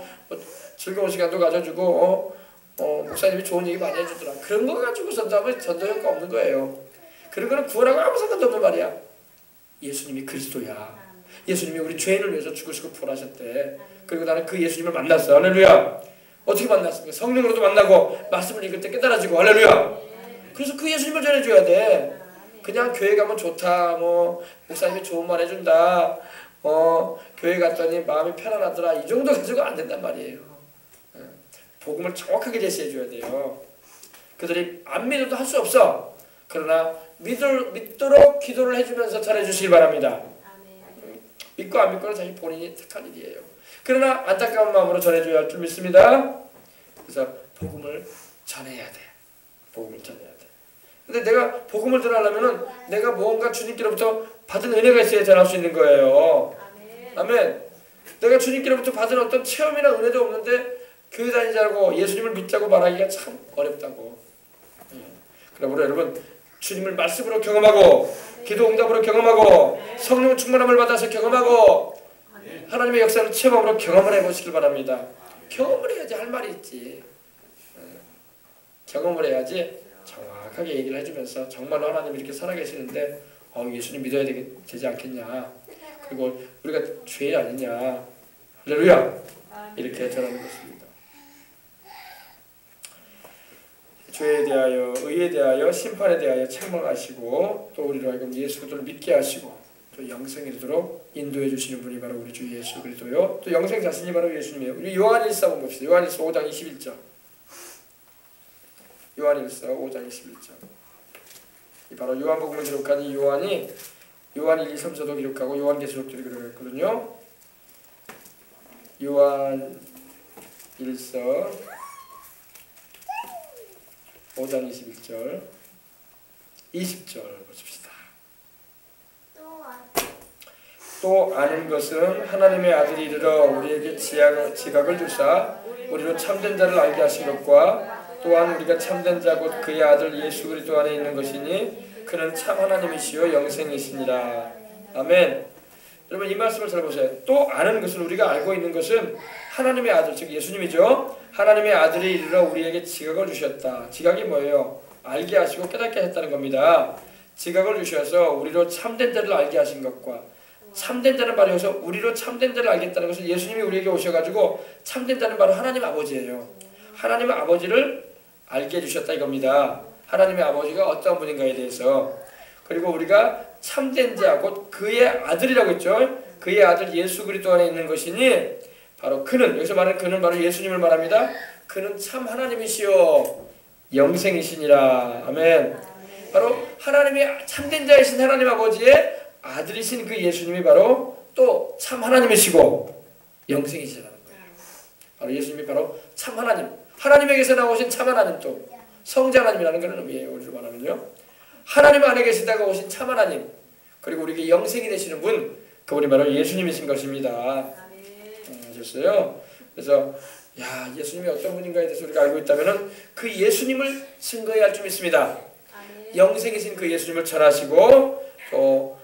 즐거운 시간도 가져주고 목사님이 좋은 얘기 많이 해주더라. 그런 거 가지고 전도하면 전도 효과 없는 거예요. 그런 거는 구원하고 아무 상관도 없는 말이야. 예수님이 그리스도야. 예수님이 우리 죄인을 위해서 죽으시고 부활하셨대. 그리고 나는 그 예수님을 만났어. 할렐루야. 어떻게 만났습니까? 성령으로도 만나고 말씀을 읽을 때 깨달아지고 할렐루야. 그래서 그 예수님을 전해줘야 돼. 그냥 교회 가면 좋다. 목사님이 좋은 말 해준다. 교회 갔더니 마음이 편안하더라. 이 정도 가지고 안 된단 말이에요. 복음을 정확하게 제시해줘야 돼요. 그들이 안 믿어도 할 수 없어. 그러나 믿도록 기도를 해주면서 전해주시기 바랍니다. 믿고 안 믿고는 자기 본인이 택한 일이에요. 그러나 안타까운 마음으로 전해줘야 할 줄 믿습니다. 그래서 복음을 전해야 돼. 복음을 전해야 돼. 근데 내가 복음을 전하려면은 내가 뭔가 주님께로부터 받은 은혜가 있어야 전할 수 있는 거예요. 아멘. 내가 주님께로부터 받은 어떤 체험이나 은혜도 없는데 교회 다니자고 예수님을 믿자고 말하기가 참 어렵다고. 그러므로 여러분 주님을 말씀으로 경험하고 기도 응답으로 경험하고 성령 충만함을 받아서 경험하고 하나님의 역사를 체험으로 경험을 해보시길 바랍니다. 경험을 해야지 할 말이 있지. 경험을 해야지 정확하게 얘기를 해주면서 정말로 하나님이 이렇게 살아계시는데 예수님 믿어야 되지 않겠냐. 그리고 우리가 죄 아니냐. 할렐루야. 이렇게 전하는 것입니다. 죄에 대하여, 의에 대하여, 심판에 대하여 책망하시고 또 우리로 하여금 예수 그리스도를 믿게 하시고 또 영생에 이르도록 인도해 주시는 분이 바로 우리 주 예수 그리스도요. 또 영생 자신이 바로 예수님이에요. 우리 요한일서 한번 봅시다. 요한일서 5장 21절. 요한일서 5장 21절. 이 바로 요한복음을 기록한 이 요한이 요한 1, 2, 3서도 기록하고 요한계시록도 기록했거든요. 요한일서 5장 21절 20절 보십시다. 또 아는 것은 하나님의 아들이 이르러 우리에게 지각을 주사 우리로 참된 자를 알게 하신 것과 또한 우리가 참된 자 곧 그의 아들 예수 그리스도 안에 있는 것이니 그는 참 하나님이시요 영생이시니라. 아멘. 여러분 이 말씀을 잘 보세요. 또 아는 것은 우리가 알고 있는 것은 하나님의 아들 즉 예수님이죠. 하나님의 아들이 이르러 우리에게 지각을 주셨다. 지각이 뭐예요? 알게 하시고 깨닫게 했다는 겁니다. 지각을 주셔서 우리로 참된 자를 알게 하신 것과 참된 자는 바로 여기서 우리로 참된 자를 알겠다는 것은 예수님이 우리에게 오셔가지고 참된 자는 바로 하나님 아버지예요. 하나님의 아버지를 알게 해주셨다 이겁니다. 하나님의 아버지가 어떤 분인가에 대해서. 그리고 우리가 참된 자 곧 그의 아들이라고 했죠. 그의 아들 예수 그리스도 안에 있는 것이니 바로 그는, 여기서 말하는 그는 바로 예수님을 말합니다. 그는 참 하나님이시요 영생이시니라. 아멘. 바로 하나님의 참된 자이신 하나님 아버지의 아들이신 그 예수님이 바로 또 참 하나님이시고 영생이시라는 거예요. 바로 예수님이 바로 참 하나님, 하나님에게서 나오신 참 하나님, 또 성자 하나님이라는 그런 의미예요. 우리로 말하면요, 하나님 안에 계시다가 오신 참 하나님, 그리고 우리에게 영생이 되시는 분, 그분이 바로 예수님이신 것입니다. 아셨어요? 그래서 야, 예수님이 어떤 분인가에 대해서 우리가 알고 있다면은 그 예수님을 증거해야 할 줄 믿습니다. 영생이신 그 예수님을 전하시고 또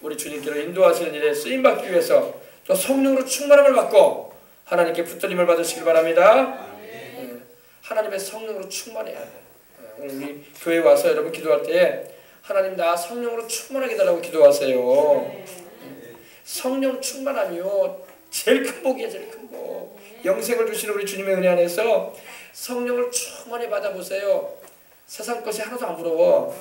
우리 주님께로 인도하시는 일에 쓰임받기 위해서 또 성령으로 충만함을 받고 하나님께 붙들림을 받으시길 바랍니다. 하나님의 성령으로 충만해야 돼요. 오늘 우리 교회 와서 여러분 기도할 때 하나님 나 성령으로 충만하게 달라고 기도하세요. 성령 충만함이요 제일 큰 복이에요. 제일 큰 복. 영생을 주시는 우리 주님의 은혜 안에서 성령을 충만히 받아보세요. 세상 것이 하나도 안 부러워.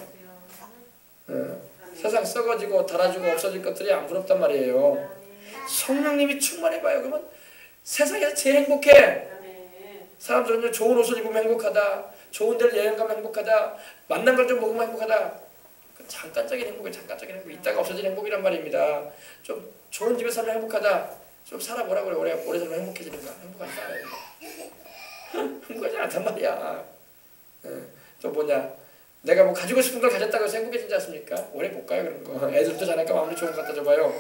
세상 썩어지고 닳아지고 없어질 것들이 안 부럽단 말이에요. 성령님이 충만해봐요. 그러면 세상에서 제일 행복해. 사람들은 좋은 옷을 입으면 행복하다, 좋은 데를 여행 가면 행복하다, 만난 걸 좀 먹으면 행복하다. 잠깐적인 행복이 잠깐적인 행복, 이따가 없어질 행복이란 말입니다. 좀 좋은 집에 살면 행복하다, 좀 살아보라 그래. 오래 살면 행복해지는가? 행복하지 않아요. 행복하지 않단 말이야. 또 뭐냐, 내가 뭐 가지고 싶은 걸 가졌다고 해서 행복해지지 않습니까? 오래 못 가요 그런 거. 애들도 자니까 아무리 좋은 거 갖다 줘봐요,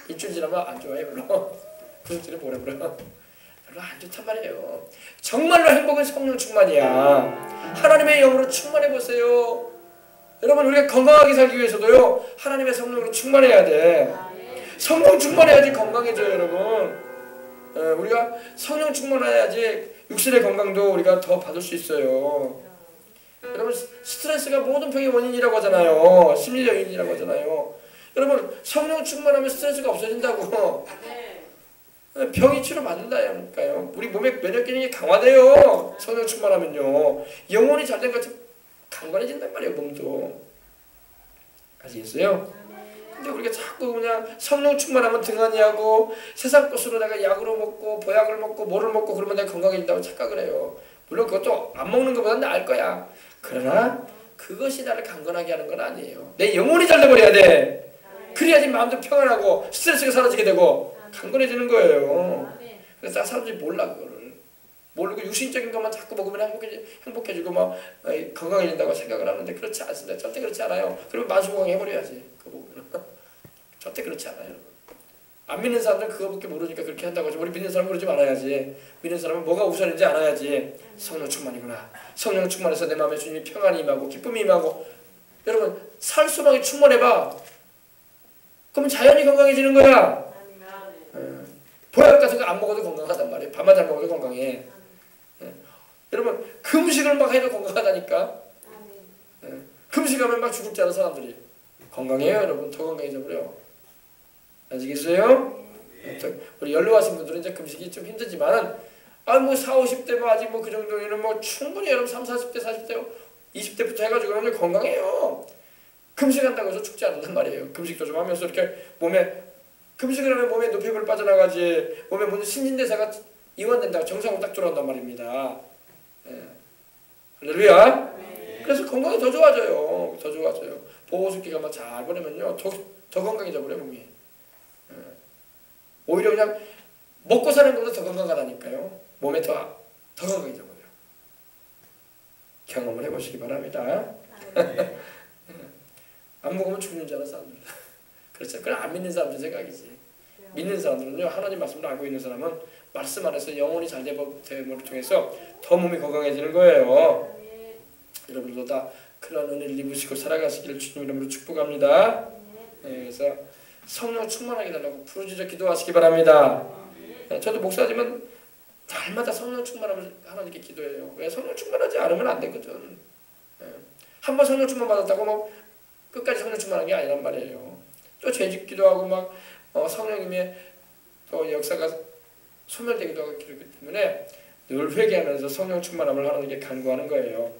일주일 지나면 안 좋아해 별로. 구석질을 오래 부려. 별로 안 좋단 말이에요. 정말로 행복은 성령 충만이야. 하나님의 영으로 충만해보세요. 여러분 우리가 건강하게 살기 위해서도요 하나님의 성령으로 충만해야 돼. 성령 충만해야지 건강해져요 여러분. 우리가 성령 충만해야지 육신의 건강도 우리가 더 받을 수 있어요. 여러분 스트레스가 모든 병의 원인이라고 하잖아요. 심리적 원인이라고 하잖아요. 여러분 성령 충만하면 스트레스가 없어진다고. 병이 치료받는다니까요. 우리 몸의 면역 기능이 강화돼요. 성령 충만하면요. 영혼이 잘된 것 같이 강건해진단 말이에요. 몸도. 아시겠어요? 근데 우리가 자꾸 그냥 성령 충만하면 등한히 하고 세상 것으로 내가 약으로 먹고 보약을 먹고 뭐를 먹고 그러면 내가 건강해진다고 착각을 해요. 물론 그것도 안 먹는 것보다는 나을 거야. 그러나 그것이 나를 강건하게 하는 건 아니에요. 내 영혼이 잘 돼버려야 돼. 그래야지 마음도 평안하고 스트레스가 사라지게 되고 강건해지는 거예요. 그래서 사람들이 몰라 그거를. 모르고 육신적인 것만 자꾸 먹으면 행복해지고 막 건강해진다고 생각을 하는데 그렇지 않습니다. 절대 그렇지 않아요. 그러면 만수공강 해버려야지. 그거 보면. 절대 그렇지 않아요. 안 믿는 사람들은 그거밖에 모르니까 그렇게 한다고 하죠. 우리 믿는 사람은 그러지 말아야지. 믿는 사람은 뭐가 우선인지 알아야지. 성령 충만이구나. 성령 충만해서 내 마음에 주님이 평안이 임하고 기쁨이 임하고. 여러분 살 소망이 충만해봐. 그럼 자연히 건강해지는 거야. 보약 같은 거 안 먹어도 건강하단 말이에요. 밥만 잘 먹어도 건강해. 여러분 금식을 막 해도 건강하다니까. 금식하면 막 죽을 줄 아는 사람들이 건강해요. 여러분 더 건강해져 버려. 아시겠어요? 우리 연로하신 분들은 이제 금식이 좀 힘들지만은 뭐 40, 50대 뭐 아직 뭐 그 정도면 뭐 충분히 여러분 30, 40대, 40대, 20대부터 해가지고 그러면 건강해요. 금식한다고 해서 죽지 않는단 말이에요. 금식도 좀 하면서 이렇게 몸에 금식을 하면 몸에 노폐물 빠져나가지 몸에 모든 신진대사가 이완된다고 정상으로 딱 들어온단 말입니다. 할렐루야. 그래서 건강이 더 좋아져요. 더 좋아져요. 보호습기가 잘 보내면요 더 건강해져 버려 몸이. 오히려 그냥 먹고 사는 것보다 더 건강하다니까요. 몸에 더 건강해져 버려. 경험을 해보시기 바랍니다. 안 먹으면 죽는 줄 아는 사람들. 그렇죠. 그건 안 믿는 사람들 생각이지. 믿는 사람들은요 하나님 말씀을 알고 있는 사람은 말씀 안에서 영혼이 잘 됨을 통해서 더 몸이 건강해지는 거예요. 여러분들도 다 그런 은혜를 입으시고 살아가시기를 주님 이름으로 축복합니다. 그래서 성령 충만하게 달라고 부르짖어 기도하시기 바랍니다. 저도 목사지만 날마다 성령 충만함을 하나님께 기도해요. 왜? 성령 충만하지 않으면 안 되거든. 한번 성령 충만 받았다고 끝까지 성령 충만한 게 아니란 말이에요. 또 죄짓기도 하고 성령님의 또 역사가 소멸되기도 하고 그렇기 때문에 늘 회개하면서 성령 충만함을 하나님께 간구하는 거예요.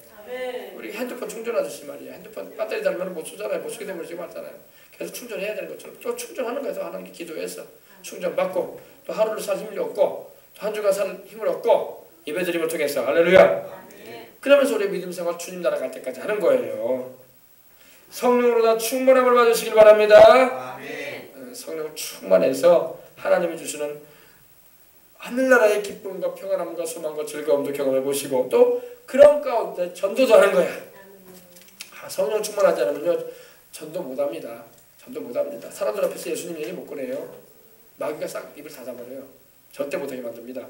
우리 핸드폰 충전하듯이 말이야. 핸드폰 배터리 달면 못 쓰잖아요. 못 쓰게 되면 지금 하잖아요. 계속 충전해야 되는 것처럼 또 충전하는 거예요. 하나님께 기도해서 충전받고 또 하루를 살 힘을 얻고 또 한 주간 살 힘을 얻고 예배드림을 통해서 할렐루야. 그러면서 우리 믿음 생활 주님 나라 갈 때까지 하는 거예요. 성령으로 다 충만함을 받으시길 바랍니다. 성령 충만해서 하나님이 주시는 하늘나라의 기쁨과 평안함과 소망과 즐거움도 경험해 보시고 또 그런 가운데 전도도 하는 거야. 성령 충만하지 않으면요 전도 못합니다. 전도 못합니다. 사람들 앞에서 예수님 얘기 못 꺼내요. 마귀가 싹 입을 닫아버려요. 절대 못하게 만듭니다.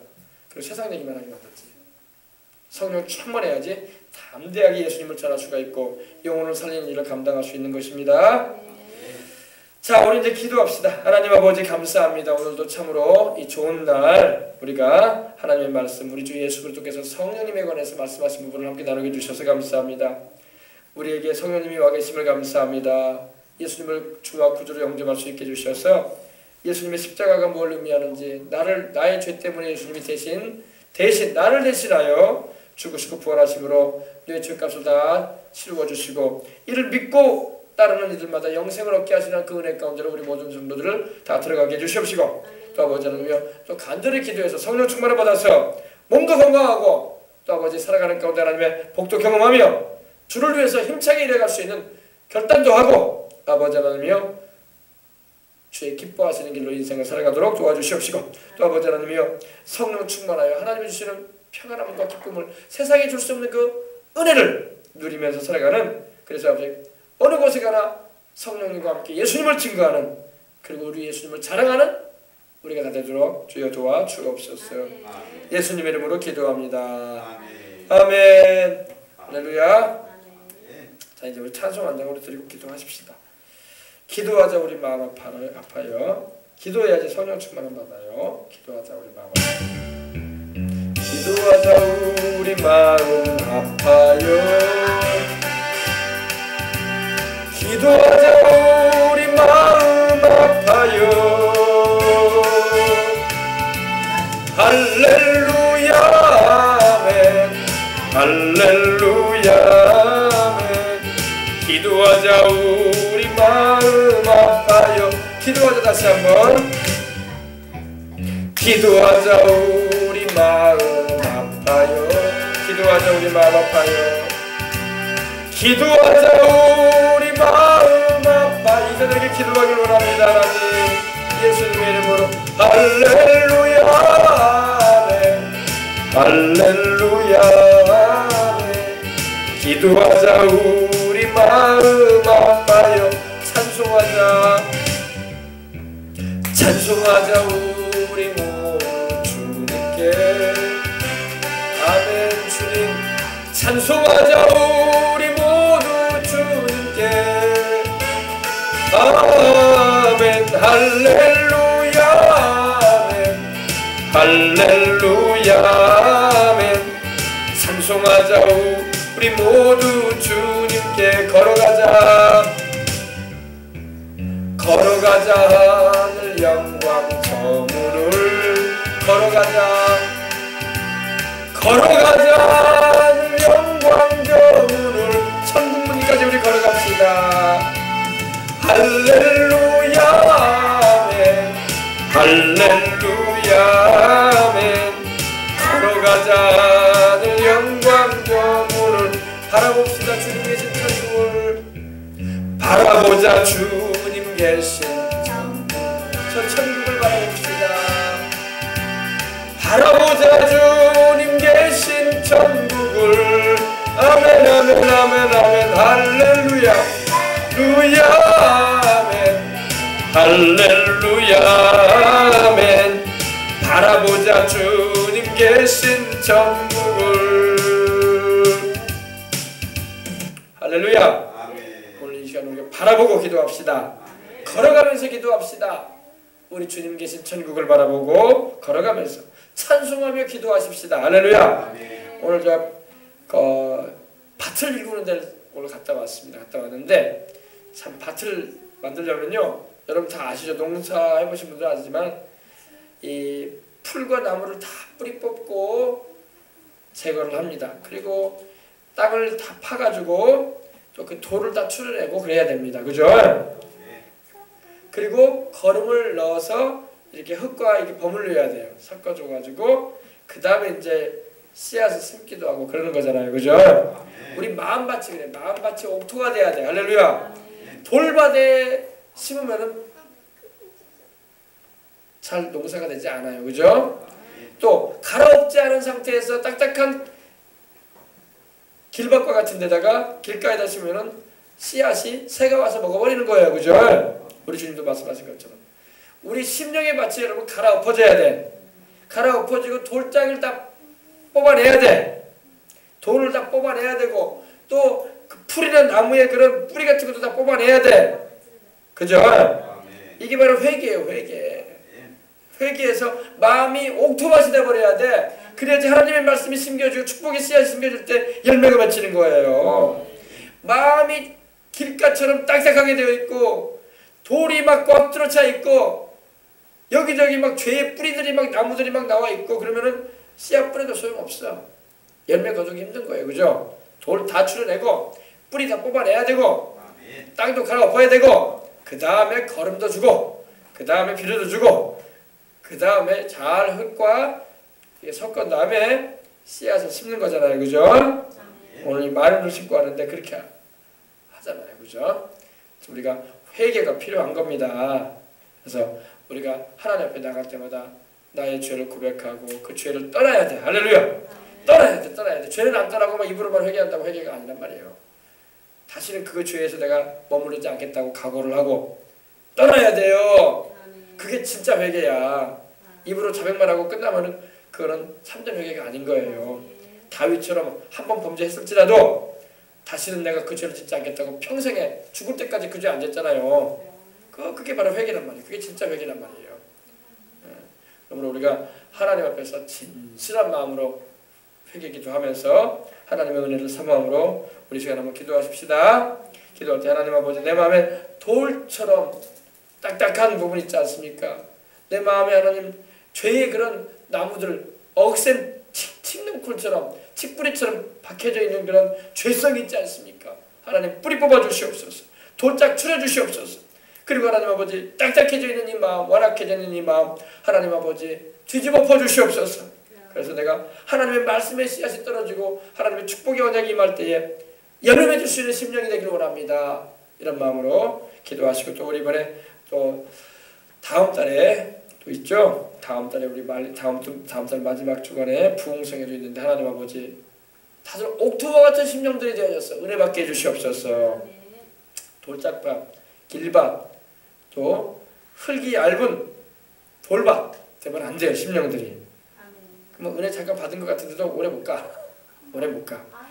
그리고 세상 얘기만 하게 만들지. 성령 충만해야지 담대하게 예수님을 전할 수가 있고 영혼을 살리는 일을 감당할 수 있는 것입니다. 자, 우리 이제 기도합시다. 하나님 아버지 감사합니다. 오늘도 참으로 이 좋은 날 우리가 하나님의 말씀 우리 주 예수 그리스도께서 성령님에 관해서 말씀하신 부분을 함께 나누게 주셔서 감사합니다. 우리에게 성령님이 와 계심을 감사합니다. 예수님을 주와 구주로 영접할 수 있게 주셔서 예수님의 십자가가 뭘 의미하는지 나의 죄 때문에 예수님이 대신 나를 대신하여 죽으시고 부활하심으로 내 죄값을 다 치루어 주시고 이를 믿고 따르는 이들마다 영생을 얻게 하시는 그 은혜 가운데로 우리 모든 성도들을 다 들어가게 해주시옵시고 또 아버지 하나님이여 또 간절히 기도해서 성령 충만을 받아서 몸도 건강하고 또 아버지 살아가는 가운데 하나님의 복도 경험하며 주를 위해서 힘차게 일해갈 수 있는 결단도 하고 아버지 하나님이여 주의 기뻐하시는 길로 인생을 살아가도록 도와주시옵시고 또 아버지 하나님이여 성령 충만하여 하나님이 주시는 평안함과 기쁨을 세상에 줄 수 없는 그 은혜를 누리면서 살아가는 그래서 아버지 어느 곳에 가나 성령님과 함께 예수님을 증거하는 그리고 우리 예수님을 자랑하는 우리가 다 되도록 주여 도와주옵소서. 예수님의 이름으로 기도합니다. 아멘. 할렐루야. 자 이제 우리 찬송 한 장으로 드리고 기도하십시다. 기도하자 우리 마음 아파요. 기도해야지 성령 충만을 받아요. 기도하자 우리 마음 아파요. 기도하자 우리 마음 아파요. 기도하자 우리 마음 아파요. 할렐루야 아멘. 할렐루야 아멘. 기도하자 우리 마음 아파요. 기도하자 다시 한번. 기도하자 우리 마음 아파요. 기도하자 우리 마음 아파요. 기도하자 우리 마음 아파. 이제에게 기도하길 원합니다. 하나님 예수님의 이름으로 할렐루야 아멘. 할렐루야 아멘. 기도하자 우리 마음 아파요. 찬송하자 우리 모두 주님께. 아멘. 주님 찬송하자 우리 모두 주님께. 아멘. 할렐루야 아멘. 찬송하자 우리 모두 주님께 걸어가자. 걸어가자 하늘 영광 저 문을 걸어가자. 걸어가자 하늘 영광 저 문을 천국 문까지 우리 걸어갑시다. 할렐루야 아멘. 할렐루야 아멘. 걸어가자 하늘 영광 저 문을 바라봅시다. 주님 계신 천국을 바라보자. 주님 계신 저 천국을 바라봅시다. 바라보자 주님 계신 천국을. 아멘 아멘 아멘 아멘. 할렐루야 루야 아멘. 할렐루야 아멘. 바라보자 주님 계신 천국을. 할렐루야. 오늘 이 시간 우리가 바라보고 기도합시다. 걸어가면서 기도합시다. 우리 주님 계신 천국을 바라보고 걸어가면서 찬송하며 기도하십시다. 할렐루야. 오늘 제가 밭을 일구는 데를 오늘 갔다 왔습니다. 갔다 왔는데 참 밭을 만들려면요, 여러분 다 아시죠? 농사 해보신 분들은 아시지만 이 풀과 나무를 다 뿌리 뽑고 제거를 합니다. 그리고 땅을 다 파가지고 또 그 돌을 다 추려내고 그래야 됩니다. 그죠? 그리고 거름을 넣어서 이렇게 흙과 이렇게 버물려야 돼요. 섞어줘가지고 그 다음에 이제 씨앗을 심기도 하고 그러는 거잖아요. 그죠? 우리 마음밭이 그래. 마음밭이 옥토가 돼야 돼. 할렐루야. 돌밭에 심으면은 잘 농사가 되지 않아요. 그죠? 또 갈아엎지 않은 상태에서 딱딱한 길밭과 같은 데다가 길가에다 심으면은 씨앗이 새가 와서 먹어버리는 거예요. 그죠? 우리 주님도 말씀하신 것처럼 우리 심령의 밭이 여러분 갈아엎어져야 돼. 갈아엎어지고 돌장을 다 뽑아내야 돼. 돌을 다 뽑아내야 되고 또 그 풀이나 나무의 그런 뿌리 같은 것도 다 뽑아내야 돼. 그죠? 이게 바로 회개예요. 회개해서 마음이 옥토밭이 돼버려야 돼. 그래야지 하나님의 말씀이 심겨지고 축복의 씨앗이 심겨질 때 열매가 맺히는 거예요. 마음이 길가처럼 딱딱하게 되어 있고 돌이 막 꽉 들어차 있고 여기저기 막 죄의 뿌리들이 막 나무들이 막 나와 있고 그러면은 씨앗 뿌려도 소용없어. 열매 거두기 힘든 거예요. 그죠? 돌 다 추려내고 뿌리 다 뽑아내야 되고 땅도 갈아엎어야 되고 그 다음에 거름도 주고 그 다음에 비료도 주고 그 다음에 잘 흙과 섞은 다음에 씨앗을 심는 거잖아요. 그죠? 오늘 마늘을 심고 하는데 그렇게 하잖아요. 그죠? 우리가 회개가 필요한 겁니다. 그래서 우리가 하나님 앞에 나갈 때마다 나의 죄를 고백하고 그 죄를 떠나야 돼. 할렐루야. 떠나야 돼. 죄는 안 떠나고 막 입으로만 회개한다고 회개가 아니란 말이에요. 다시는 그 죄에서 내가 머무르지 않겠다고 각오를 하고 떠나야 돼요. 그게 진짜 회개야. 입으로 자백만 하고 끝나면은 그거는 참된 회개가 아닌 거예요. 다윗처럼 한 번 범죄했을지라도 다시는 내가 그 죄를 짓지 않겠다고 평생에 죽을 때까지 그 죄 안 짓잖아요. 그게 바로 회개란 말이에요. 그게 진짜 회개란 말이에요. 그러므로 우리가 하나님 앞에서 진실한 마음으로 회개 기도하면서 하나님의 은혜를 사모함으로 우리 시간 한번 기도하십시다. 기도할 때 하나님 아버지, 내 마음에 돌처럼 딱딱한 부분 있지 않습니까? 내 마음에 하나님 죄의 그런 나무들 억센 칡눈쿨처럼 칡뿌리처럼 박혀져 있는 그런 죄성이 있지 않습니까? 하나님 뿌리 뽑아 주시옵소서. 돌짝 추려 주시옵소서. 그리고 하나님 아버지 딱딱해져 있는 이 마음, 완악해져 있는 이 마음 하나님 아버지 뒤집어 엎어 주시옵소서. 그래서 내가 하나님의 말씀의 씨앗이 떨어지고 하나님의 축복의 언약이 임할 때에 열매 줄 수 있는 심령이 되기를 원합니다. 이런 마음으로 기도하시고 또 우리 이번에 또 다음 달에 또 있죠. 다음 달에 우리 다음 달 마지막 주간에 부흥성회도 있는데 하나님 아버지 다들 옥토와 같은 심령들이 되어져서 은혜 받게 해주시옵소서. 돌짝밭, 길밭, 또 흙이 얇은 돌밭 되면 안 돼요. 심령들이. 그럼 은혜 잠깐 받은 것 같은데도 오래 못 가.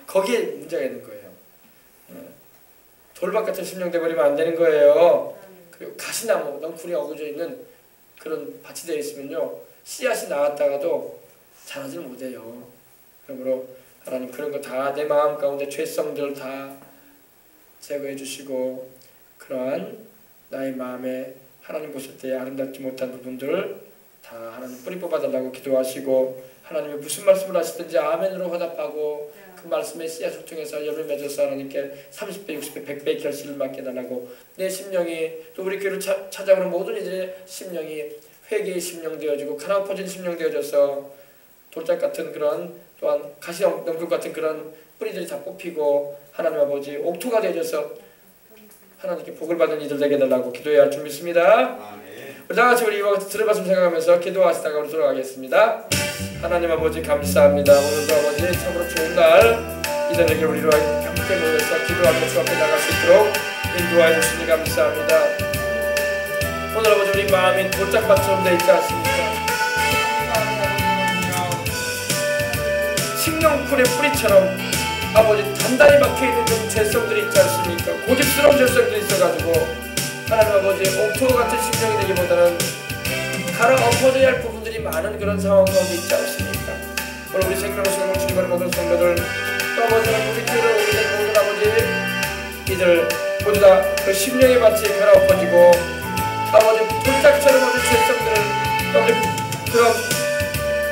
거기에 문제가 있는 거예요. 돌밭 같은 심령 되버리면 안 되는 거예요. 그리고 가시나무, 넝쿨이 어그져 있는 그런 밭이 되어 있으면요, 씨앗이 나왔다가도 자라질 못해요. 그러므로 하나님 그런 거 다 내 마음 가운데 죄성들 다 제거해 주시고 그러한 나의 마음에 하나님 보실 때 아름답지 못한 부분들을 다 하나님 뿌리 뽑아달라고 기도하시고 하나님이 무슨 말씀을 하시든지 아멘으로 화답하고 그 말씀의 씨앗을 통해서 열을 맺어서 하나님께 30배, 60배, 100배의 결실을 맡게 달라고 내 심령이 또 우리 교회를 찾아오는 모든 이들의 심령이 회개의 심령 되어지고 가라엎어진 심령 되어져서 돌짝 같은 그런 또한 가시덤불 같은 그런 뿌리들이 다 뽑히고 하나님 아버지 옥토가 되어져서 하나님께 복을 받는 이들 되게 달라고 기도해야 할 줄 믿습니다. 우리 다같이 우리 이와 같이 들어봤으면 생각하면서 기도하시다가 우리 돌아가겠습니다. 하나님 아버지 감사합니다. 오늘도 아버지 참으로 좋은 날 이들에게 우리로 함께 모여서 기도하며 주 앞에 나갈 수 있도록 인도하여 주시니 감사합니다. 오늘 아버지 우리 마음이 돌짝밭처럼 되어 있지 않습니까? 식령풀의 뿌리처럼 아버지 단단히 박혀있는 좀 죄성들이 있지 않습니까? 고집스러운 죄성들이 있어가지고 하나님 아버지 옥토 같은 심령이 되기보다는 갈아엎어져야 할 부분들이 많은 그런 상황 가운데 있지 않습니까? 오늘 우리 생명수용을 주님을 모든 성도들 또 아버지는 우리 교회를 오게 된 모든 아버지 이들 모두 다 그 심령의 밭이 갈아엎어지고 아버지 돌짝처럼 모든 죄성들을 아버지 그런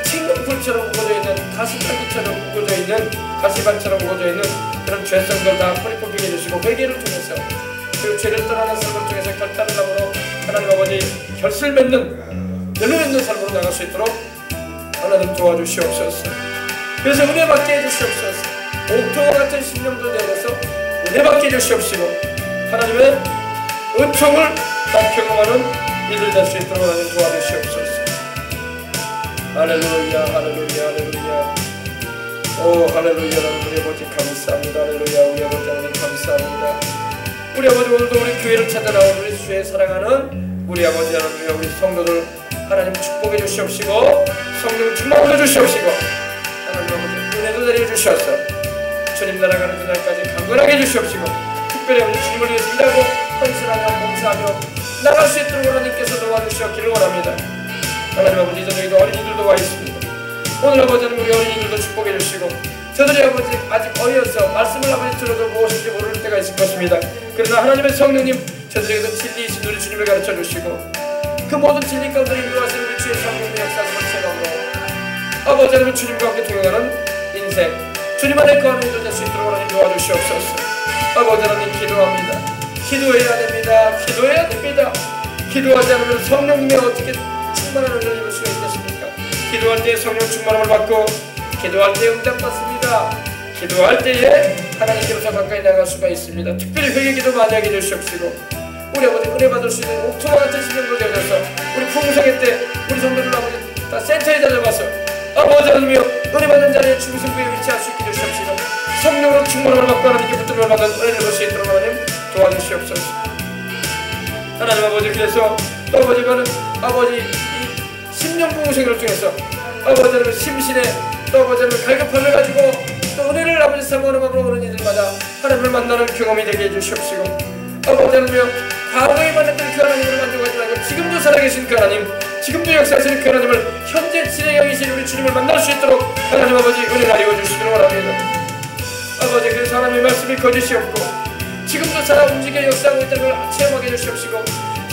식물풀처럼 우거져 있는 가시밭처럼 우거져 있는 가시밭처럼 우거져 있는 그런 죄성들 다 뿌리 뽑히게 해주시고 회개를 통해서 그리고 죄를 떠나는 삶을 통해서 결단을 함으로 하나님 아버지 결실 맺는 열로 맺는 삶으로 나갈 수 있도록 하나님 도와주시옵소서. 그래서 은혜 받게 해주시옵소서. 옥토와 같은 심령도 되어서 은혜 받게 해주시옵시고 하나님의 은총을 다 경험하는 이들 될 수 있도록 하나님 도와주시옵소서. 할렐루야 할렐루야 할렐루야. 오 할렐루야. 우리 아버지 감사합니다. 할렐루야. 우리 아버지 하나님 감사합니다. 우리 아버지 오늘도 우리 교회를 찾아나온 우리 주의 사랑하는 우리 아버지 하나님 우리 성도들 하나님 축복해 주시옵시고 성령을 충만하게 주시옵시고 하나님 아버지 은혜도 내려주셔서 주님 나라가는 그날까지 강건하게 해주시옵시고 특별히 아버지 주님을 위해서 일하고 헌신하며 봉사하며 나갈 수 있도록 하나님께서 도와주시옵기를 원합니다. 하나님 아버지 저녁에도 어린이들도 와 있습니다. 오늘 아버지는 우리 어린이들도 축복해 주시고 저들이 아버지 아직 어려서 말씀을 아버지 들어도 무엇인지 모를 때가 있을 것입니다. 그러나 하나님의 성령님 저들에게도 진리이신 우리 주님을 가르쳐 주시고 그 모든 진리 가운데 인도하시는 우리 주의 성령의 역사를 체험하고 아버지 하나님 주님과 함께 동행하는 인생 주님 안에 거하는 이들 될 수 있도록 하나님 도와주시옵소서. 아버지 하나님 기도합니다. 기도해야 됩니다. 기도해야 됩니다. 기도하지 않으면 성령님의 어떻게 충만한 은혜를 입을 수가 있겠습니까? 기도할 때 성령 충만함을 받고 기도할 때 응답받습니다. 기도할 때에 하나님께로서 가까이 나갈 수가 있습니다. 특별히 회개기도 많이 하게 해주시옵시고 우리 아버지 은혜 받을 수 있는 옥토와 같은 심령도 되어서 우리 풍성회 때 우리 성도들 아버지 다 센터에 다녀가서 아버지 하나님이여 은혜 받는 자리에 중심부에 위치할 수 있게 해주시옵시고 성령으로 충만함을 받고 하나님께 붙들어 받는 은혜를 볼 수 있도록 하나님 도와주시옵소서. 하나님 아버지 그래서 또 아버지가는 아버지 이 심령부흥생을 통해서 아버지 하나님 심신에 또 아버지 하나님 갈급함을 가지고 또 은혜를 아버지 사모하는 마음으로 오는 이들마다 하나님을 만나는 경험이 되게 해주시옵시고 아버지 하나님이여 과거에 만났던 그 하나님을 만족하지 말고 지금도 살아계신 그 하나님 지금도 역사하시는 그 하나님을 현재 진행형이신 우리 주님을 만날 수 있도록 하나님 아버지 은혜를 알려주시기를 원합니다. 아버지 그래서 하나님의 말씀이 거짓이 없고 지금도 살아 움직여 역사하고 있다는 걸 체험하게 해주시옵시고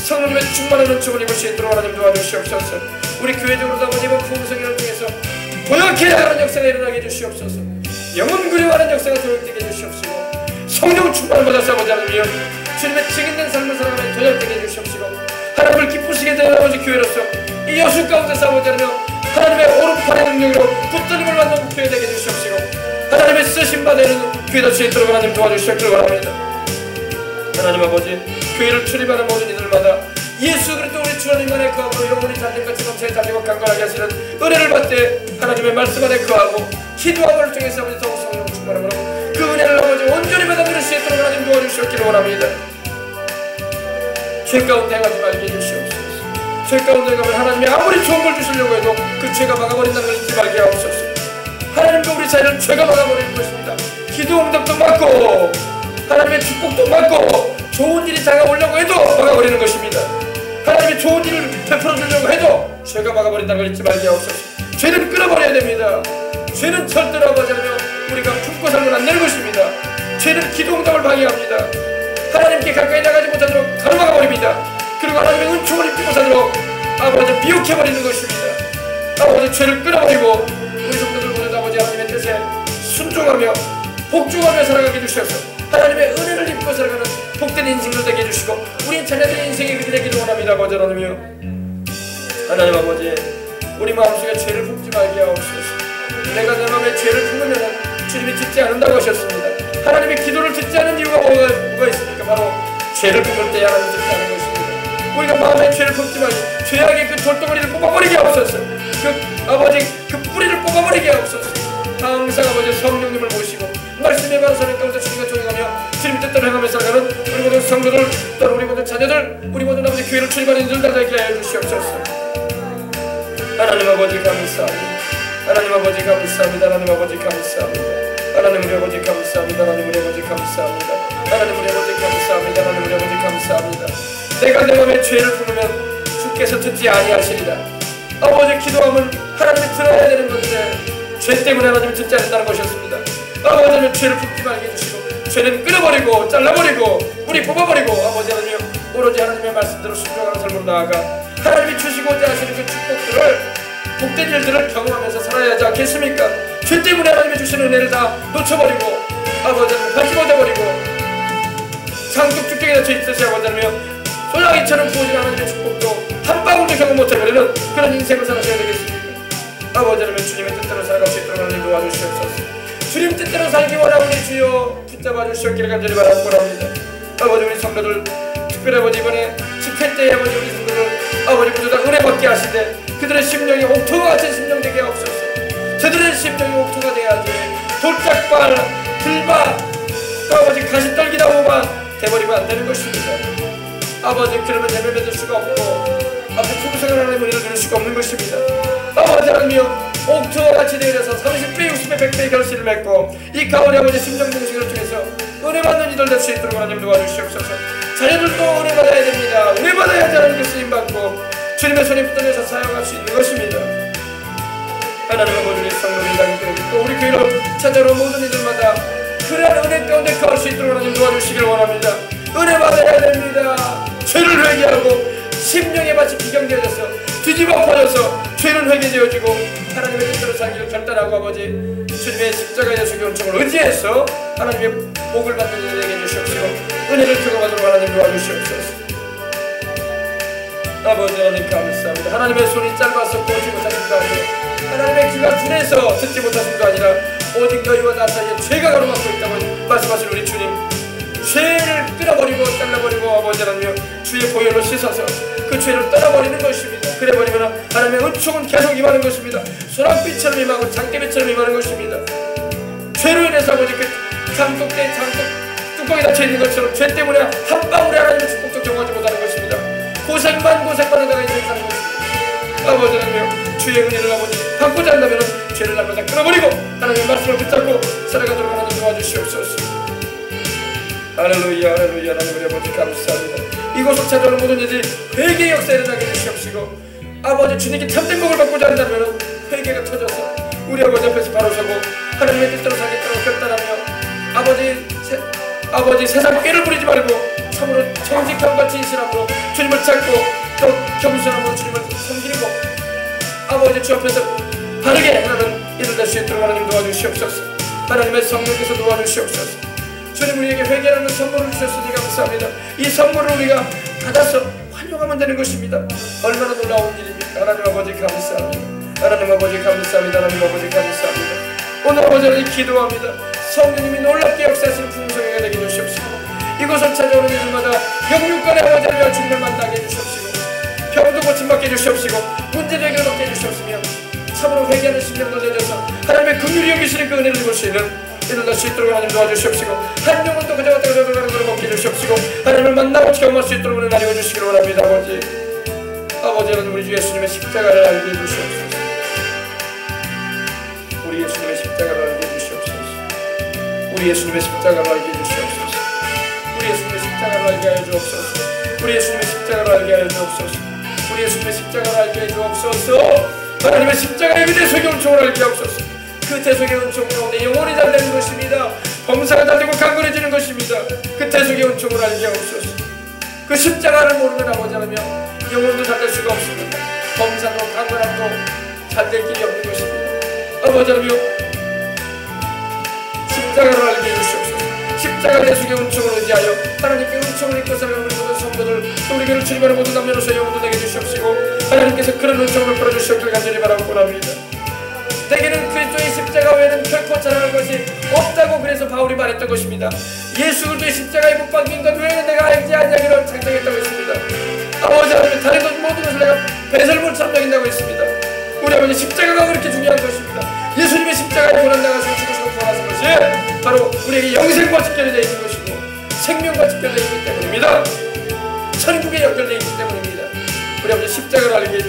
성령님의 충만한 은총을 입을 수 있도록 하나님 도와주시옵소서. 우리 교회적으로도 아버지 이번 부흥성회를 통해서 고역해 나가는 역사가 일어나게 해주시옵소서. 영혼 그리워하는 역사가 도역되게 해주시옵시고 성령 충만을 받아서 아버지 하나님이여 주님의 증인된 삶을 살아가며 도전되게 해주시옵시고 하나님을 기쁘시게 되는 아버지 교회로서 이 여수 가운데서 아버지 하나며 하나님의 오른팔의 능력으로 붙들림을 받는 교회 되게 해주시옵시고 하나님의 쓰심받는 교회 될 수 있도록 하나님 도와주시옵기를 원합니다. 하나님 아버지 교회를 출입하는 모든 이들마다 예수 그리스도 우리 주 하나님 안에 거하고 영원히 달림같이 넘쳐에 달리고 강건하게 하시는 은혜를 받되 하나님의 말씀 안에 거하고 기도함을 통해서 아버지 더욱 성령 충만함으로 그 은혜를 아버지 온전히 받아들일 수 있도록 하나님 도와주시옵기를 원합니다. 죄 가운데 행하지 말게 해주시옵소서. 죄 가운데 가면 하나님이 아무리 좋은 걸 주시려고 해도 그 죄가 막아버린다는 걸 잊지 말게 하옵소서. 하나님과 우리 사이를 죄가 막아버리는 것입니다. 기도 응답도 막고 하나님의 축복도 막고 좋은 일이 다가오려고 해도 막아버리는 것입니다. 하나님의 좋은 일을 베풀어 주려고 해도 죄가 막아버린다는 걸 잊지 말게 하옵소서. 죄는 끊어버려야 됩니다. 죄는 절대로 아버지 하나님 우리가 품고 살면 안 되는 것입니다. 죄는 기도 응답을 방해합니다. 하나님께 가까이 나가지 못하도록 가로막아버립니다. 그리고 하나님의 은총을 입지 못하도록 아버지 미혹해버리는 것입니다. 아버지 죄를 끊어버리고 우리 성도들 모두 아버지 하나님의 뜻에 순종하며 복종하며 살아가게 해주셔서 하나님의 은혜를 입고 살아가는 복된 인생을 되게 해주시고 우리 자녀들의 인생이 그렇게 되기를 원합니다. 아버지 하나님이여, 하나님 아버지 우리 마음속에 죄를 품지 말게 하옵소서. 내가 내 마음에 죄를 품으면 주님이 듣지 않는다고 하셨습니다. 하나님의 기도를 듣지 않는 이유가 뭐가 있습니까? 바로 죄를 품을 때 하나님 듣지 않는 것입니다. 우리가 마음에 죄를 품지 말고 죄악의 그 돌덩어리를 뽑아버리게 하옵소서. 그 아버지 그 뿌리를 뽑아버리게 하옵소서. 항상 아버지 성령님을 모시고 말씀에 바른 사람 가운데 주님과 동행하며 주님 뜻대로 행하며 살아가는 우리 모든 성도들, 또는 우리 모든 자녀들, 우리 모든 아버지 교회를 출입하는 이들 다 되게 하여 주시옵소서. 하나님 아버지 감사합니다. 하나님 아버지 감사합니다. 하나님 아버지 감사합니다. 하나님 우리 아버지 감사합니다. 하나님 우리 아버지 감사합니다. 하나님 우리 아버지 감사합니다. 하나님 우리 아버지 감사합니다. 내가 내 마음에 죄를 품으면 주께서 듣지 아니하시리라. 아버지 기도하면 하나님이 들어야 되는 건데 죄 때문에 하나님이 듣지 않는다는 것이었습니다. 아버지는 죄를 품지 말게 해주시고 죄는 끊어버리고 잘라버리고 뿌리 뽑아버리고 아버지 하나님 오로지 하나님의 말씀대로 순종하는 삶으로 나아가 하나님이 주시고자 하시는 그 축복들을 복된 일들을 경험하면서 살아야 하지 않겠습니까? 죄 때문에 하나님이 주시는 은혜를 다 놓쳐버리고 아버지 하나님 받지 못해버리고 장독 축적에 닫혀 있듯이 아버지 하나님 소나기처럼 부어진 하나님의 축복도 한 방울도 경험 못해버리는 그런 인생을 살아셔야 되겠습니까? 아버지 하나님 주님의 뜻대로 살아갈 수 있도록 하나님 도와주시옵소서. 주님 뜻대로 살기 원하오니 주여 붙잡아 주시옵기를 간절히 바라고 합니다. 아버지 우리 성도들 특별히 아버지 이번에 집회 때에 아버지 우리 성도들 아버지 모두 다 은혜 받게 하시되 그들의 심령이 옥토와 같은 심령 되게 하옵소서. 저들의 심령이 옥토가 되어야지 돌짝발, 들바, 또 아버지 가시떨기다 오바 돼버리면 안 되는 것입니다. 아버지 그러면 예배 받을 수가 없고 앞에 풍성한 하나님의 은혜를 누릴 수가 없는 것입니다. 아버지 하나님이여 옥토와 같이 되어서 30배, 60배, 100배의 결실을 맺고 이 가을에 아버지 심령 공식을 통해서 은혜 받는 이들 될 수 있도록 하나님 도와주시옵소서. 자녀들도 은혜 받아야 됩니다. 은혜 받아야지 하나님께 쓰임받고 주님의 손에 붙들려서 사용할 수 있는 것입니다. 하나님 아버지 우리 성도들 또 우리 교회로 찾아오는 모든 이들마다 그러한 은혜 가운데 거할 수 있도록 하나님 도와주시길 원합니다. 은혜 받아야 됩니다. 죄를 회개하고 심령의 밭이 비경되어져서 뒤집어 엎어져서 죄는 회개되어지고 하나님의 뜻대로 살기를 결단하고 아버지 주님의 십자가의 예수의 은총을 의지해서 하나님의 복을 받는 일을 되게 해주시옵시고 은혜를 경험하도록 하나님 도와주시옵소서. 아버지 하나님 감사합니다. 하나님의 손이 짧아서 보지 못하심도 아니고 하나님의 귀가 둔해서 듣지 못하심도 아니라 오직 너희와 나 사이에 죄가 가로막고 있다고 말씀하신 우리 주님, 죄를 끊어버리고 잘라버리고 아버지 하나님 주의 보혈로 씻어서 그 죄를 떠나버리는 것입니다. 그래버리면 하나님의 은총은 계속 임하는 것입니다. 소낙비처럼 임하고 장대비처럼 임하는 것입니다. 죄로 인해서 아버지 그 장독대 뚜껑이 닫혀있는 것처럼 죄 때문에 한 방울의 하나님의 축복도 경험하지 못하는 것입니다. 고생만 하다가 인생 사는 것입니다. 아버지 하나님 주의 은혜를 아버지 받고자 한다면 죄를 날마다 끊어버리고 하나님의 말씀을 붙잡고 살아가도록 하나님 도와주시옵소서. 할렐루야 할렐루야. 하나님 우리 아버지 감사합니다. 이곳을 찾아오는 모든 이들이 회개의 역사에 일어나게 해주시옵시고 아버지 주님께 참된 복을 받고자 한다면 회개가 터져서 우리 아버지 앞에서 바로 서고 하나님의 뜻대로 살겠다고 결단하며 아버지 세상 꾀를 부리지 말고 참으로 정직함과 진실함으로 주님을 찾고 또 겸손함으로 주님을 섬기고 아버지 주 앞에서 바르게 하나는 이를 될 수 있도록 하나님 도와주시옵소서. 하나님의 성령께서 도와주시옵소서. 주님 우리에게 회개라는 선물을 주셨으니 감사합니다. 이 선물을 우리가 받아서 활용하면 되는 것입니다. 얼마나 놀라운 일입니까? 하나님 아버지 감사합니다. 하나님 아버지 감사합니다. 하나님 아버지 감사합니다. 오늘 아버지 하나님 기도합니다. 성령님이 놀랍게 역사하시는 풍성하게 되게 해주시옵시고 이곳을 찾아오는 이들마다 영육간의 아버지 하나님 주님을 만나게 해주시옵시고 병도 고침받게 해주시옵시고 문제도 해결받게 해주시옵시며 참으로 회개하는 심령을 내줘서 하나님의 긍휼히 여기시는 그 은혜를 입을 수 있는 일어날 수 있도록 하나님 도와주시옵시고 한 영혼도 그저 왔다 그저 가는 것을 먹게 해주시옵시고 하나님을 만나고 경험할 수 있도록 은혜 나뉘어 주시기를 원합니다. 아버지 하나님 우리 주 예수님의 십자가를 알게 해주시옵소서. 우리 예수님의 십자가를 알게 해주시옵소서. 우리 예수님의 십자가를 알게 해주시옵소서. 우리 예수님의 십자가를 십자가를 알게 하여 주옵소서. 우리 예수님의 십자가를 알게 하여 주옵소서. 우리 예수님의 십자가를 알게 하여 주옵소서. 하나님의 십자가의 그 대속의 은총을 알게 하옵소서. 그 대속의 은총으로 내 영혼이 잘 되는 것입니다. 범사가 잘 되고 강건해지는 것입니다. 그 대속의 은총을 알게 하옵소서. 그 십자가를 모르는 아버지 하나님, 영혼도 잘 될 수가 없습니다. 범사도 강건함도 잘 될 길이 없는 것입니다. 아버지 하나님, 십자가를 알게 해주시옵소서. 십자가 대속의 은총을 의지하여 하나님께 은총을 입고 살아가는 우리 모든 성도들, 또 우리 교회를 출입하는 모든 남녀노소 영혼도 내게 주시옵시고, 하나님께서 그런 은총을 풀어주시옵기를 간절히 바라고 원합니다. 내게는 그리스도의 십자가 외에는 결코 자랑할 것이 없다고 그래서 바울이 말했던 것입니다. 예수 그리스도의 십자가에 못 박힌 것 외에는 내가 알지 않냐기를 장정했다고 했습니다. 아버지 하나님, 다른 것 모든 것을 내가 배설물처럼 여긴다고 했습니다. 우리 아버지 십자가가 그렇게 중요한 것입니다. 예수님의 십자가에 고난 나가서 죽으시고 부활하신 것이 바로 우리에게 영생과 직결되어 있는 것이고 생명과 직결되어 있기 때문입니다. 천국에 연결되어 있기 때문입니다. 우리 아버지 십자가를 알게 해주시옵소서.